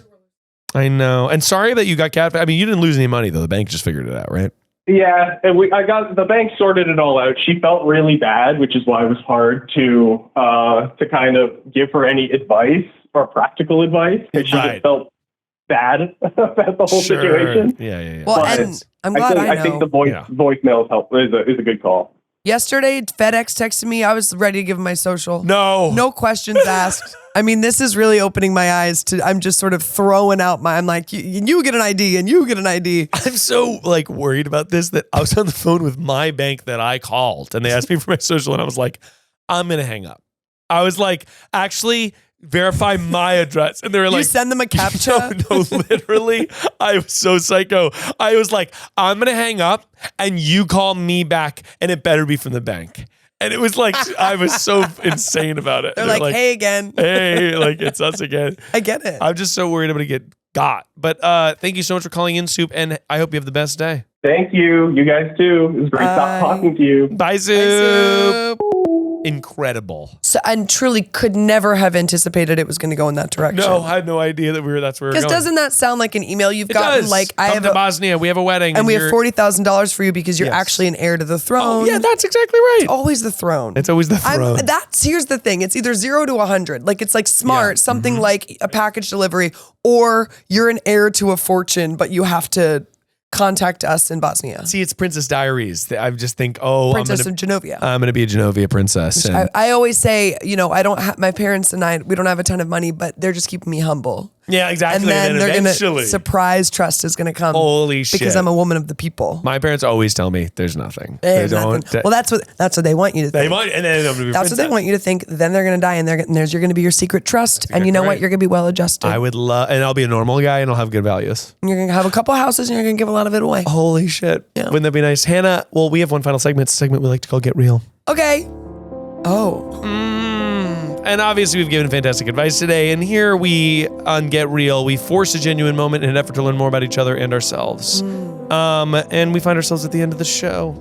I know. And sorry that you got catfished. I mean, you didn't lose any money though. The bank just figured it out, right? Yeah, and I got the bank sorted it all out. She felt really bad, which is why it was hard to kind of give her any advice or practical advice. Because she just felt bad about the whole situation. Yeah. Well, and I'm glad I know. I think the voicemail is a good call. Yesterday, FedEx texted me. I was ready to give him my social. No questions asked. I mean, this is really opening my eyes to. I'm just sort of throwing out I'm like, you get an ID and you get an ID. I'm so like worried about this that I was on the phone with my bank that I called and they asked me for my social and I was like, I'm gonna hang up. I was like, actually, verify my address. And they were like, you send them a CAPTCHA? No, literally. I was so psycho. I was like, I'm going to hang up and you call me back and it better be from the bank. And it was like, I was so insane about it. They're like, hey again. Hey, like it's us again. I get it. I'm just so worried I'm going to get got. But thank you so much for calling in, Soup. And I hope you have the best day. Thank you. You guys too. It was great talking to you. Bye, Soup. Incredible. So, and truly could never have anticipated it was going to go in that direction. No, I had no idea that that's where we were going. Because doesn't that sound like an email you've gotten? Does. Like, Come to Bosnia, we have a wedding. And we have $40,000 for you because you're actually an heir to the throne. Oh, yeah, that's exactly right. It's always the throne. It's always the throne. Here's the thing. It's either 0 to 100. Like, it's like smart, something like a package delivery, or you're an heir to a fortune, but you have to contact us in Bosnia. See, it's Princess Diaries. I just think, Princess of Genovia. I'm going to be a Genovia princess. I always say, I don't have, my parents and we don't have a ton of money, but they're just keeping me humble. Yeah, exactly. And then they're eventually, going to surprise trust is going to come. Holy shit. Because I'm a woman of the people. My parents always tell me there's nothing. There's nothing. Well, that's what they want you to think. And then I'm gonna be that's what they want you to think. Then they're going to die and you're going to be your secret trust. And you know what? You're going to be well adjusted. I would love, and I'll be a normal guy and I'll have good values. And you're going to have a couple houses and you're going to give a lot of it away. Holy shit. Yeah. Wouldn't that be nice? Hannah, well, we have one final segment. It's a segment we like to call Get Real. Okay. Oh. And obviously we've given fantastic advice today. And here we, on Get Real, we force a genuine moment in an effort to learn more about each other and ourselves. And we find ourselves at the end of the show.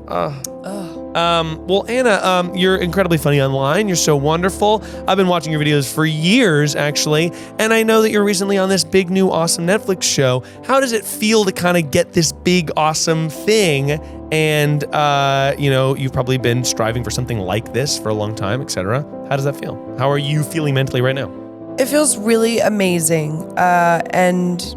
Well, Anna, you're incredibly funny online. You're so wonderful. I've been watching your videos for years, actually. And I know that you're recently on this big, new, awesome Netflix show. How does it feel to kind of get this big, awesome thing? And, you've probably been striving for something like this for a long time, etc. How does that feel? How are you feeling mentally right now? It feels really amazing. And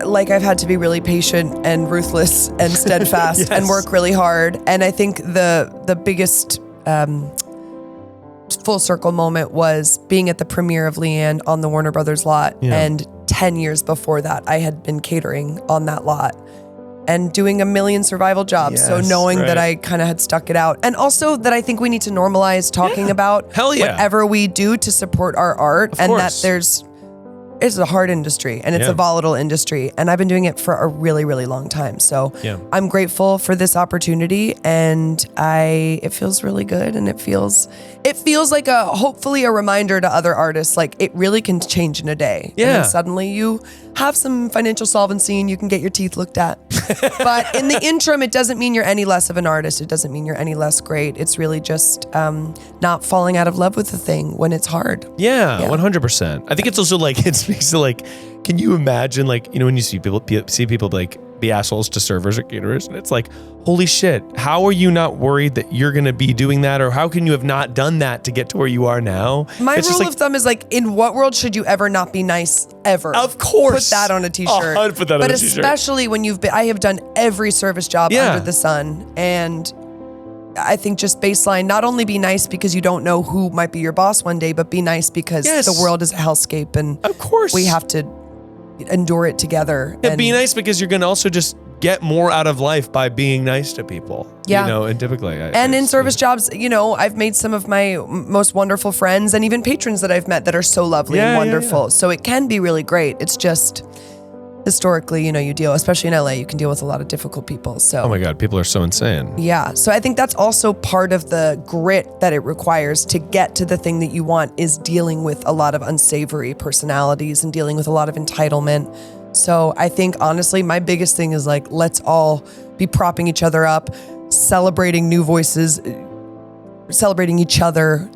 like I've had to be really patient and ruthless and steadfast Yes. and work really hard. And I think the biggest full circle moment was being at the premiere of Leanne on the Warner Brothers lot. Yeah. And 10 years before that, I had been catering on that lot and doing a million survival jobs. Yes, so knowing that right. I kind of had stuck it out. And also that I think we need to normalize talking about Hell yeah. whatever we do to support our art. Of and course. that it's a hard industry and it's a volatile industry. And I've been doing it for a really, really long time. So I'm grateful for this opportunity and it feels really good. And it feels like hopefully a reminder to other artists, like it really can change in a day. Yeah. And then suddenly you have some financial solvency and you can get your teeth looked at. But in the interim, it doesn't mean you're any less of an artist. It doesn't mean you're any less great. It's really just not falling out of love with the thing when it's hard. Yeah, 100%. I think it's also like, it speaks to like, can you imagine like, when you see people like be assholes to servers or caterers. And it's like, holy shit, how are you not worried that you're going to be doing that? Or how can you have not done that to get to where you are now? My It's just rule of thumb is like, in what world should you ever not be nice ever? Of course. Put that on a t-shirt. I'd put that on but a t-shirt. especially when I have done every service job Yeah. under the sun. And I think just baseline, not only be nice because you don't know who might be your boss one day, but be nice because Yes. the world is a hellscape and Of course. we have to endure it together. Yeah, and be nice because you're going to also just get more out of life by being nice to people. Yeah. You know, and typically. And in service jobs, you know, I've made some of my most wonderful friends and even patrons that I've met that are so lovely and wonderful. So it can be really great. It's just historically, you know, you deal, especially in LA, you can deal with a lot of difficult people. So, Oh my God, people are so insane. yeah. So I think that's also part of the grit that it requires to get to the thing that you want is dealing with a lot of unsavory personalities and dealing with a lot of entitlement. So I think honestly, my biggest thing is like, let's all be propping each other up, celebrating new voices, celebrating each other.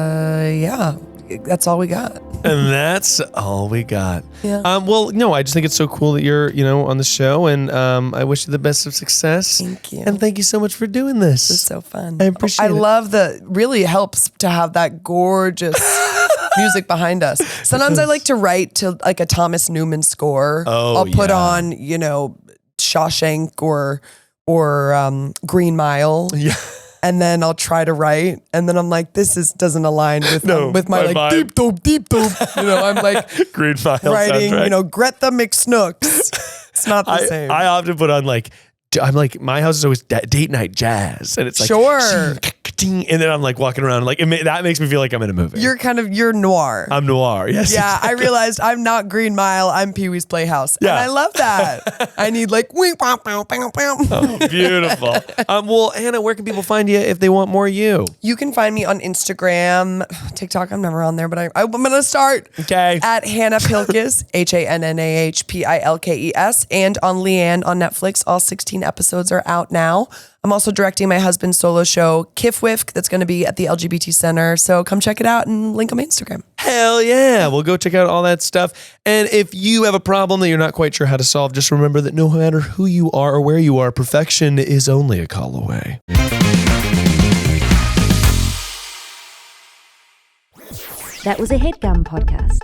Yeah, that's all we got. And that's all we got. Yeah. Well, no, I just think it's so cool that you're, you know, on the show, and I wish you the best of success. Thank you. And thank you so much for doing this. It's so fun. I appreciate it. I love really helps to have that gorgeous music behind us. Sometimes I like to write to like a Thomas Newman score. Oh, I'll put yeah. on, you know, Shawshank or Green Mile. Yeah. And then I'll try to write, and then I'm like, this doesn't align with my like vibe. deep dope. You know, I'm like Green Mile writing, soundtrack. you know, Greta McSnooks. It's not the same. I often put on like, I'm like, my house is always date night jazz, and it's like, Sure. and then I'm like walking around, like that makes me feel like I'm in a movie. You're noir. I'm noir, yes. Yeah, I realized I'm not Green Mile. I'm Pee-wee's Playhouse. Yeah. And I love that. I need like, wing, pow, pow, pow, pow. Oh, beautiful. Well, Hannah, where can people find you if they want more of you? You can find me on Instagram, TikTok. I'm never on there, but I'm going to start. Okay. At Hannah Pilkes, HANNAHPILKES, and on Leanne on Netflix. All 16 episodes are out now. I'm also directing my husband's solo show, Kif Wifk, that's going to be at the LGBT Center. So come check it out and link on my Instagram. Hell yeah. Well, go check out all that stuff. And if you have a problem that you're not quite sure how to solve, just remember that no matter who you are or where you are, perfection is only a call away. That was a Headgum podcast.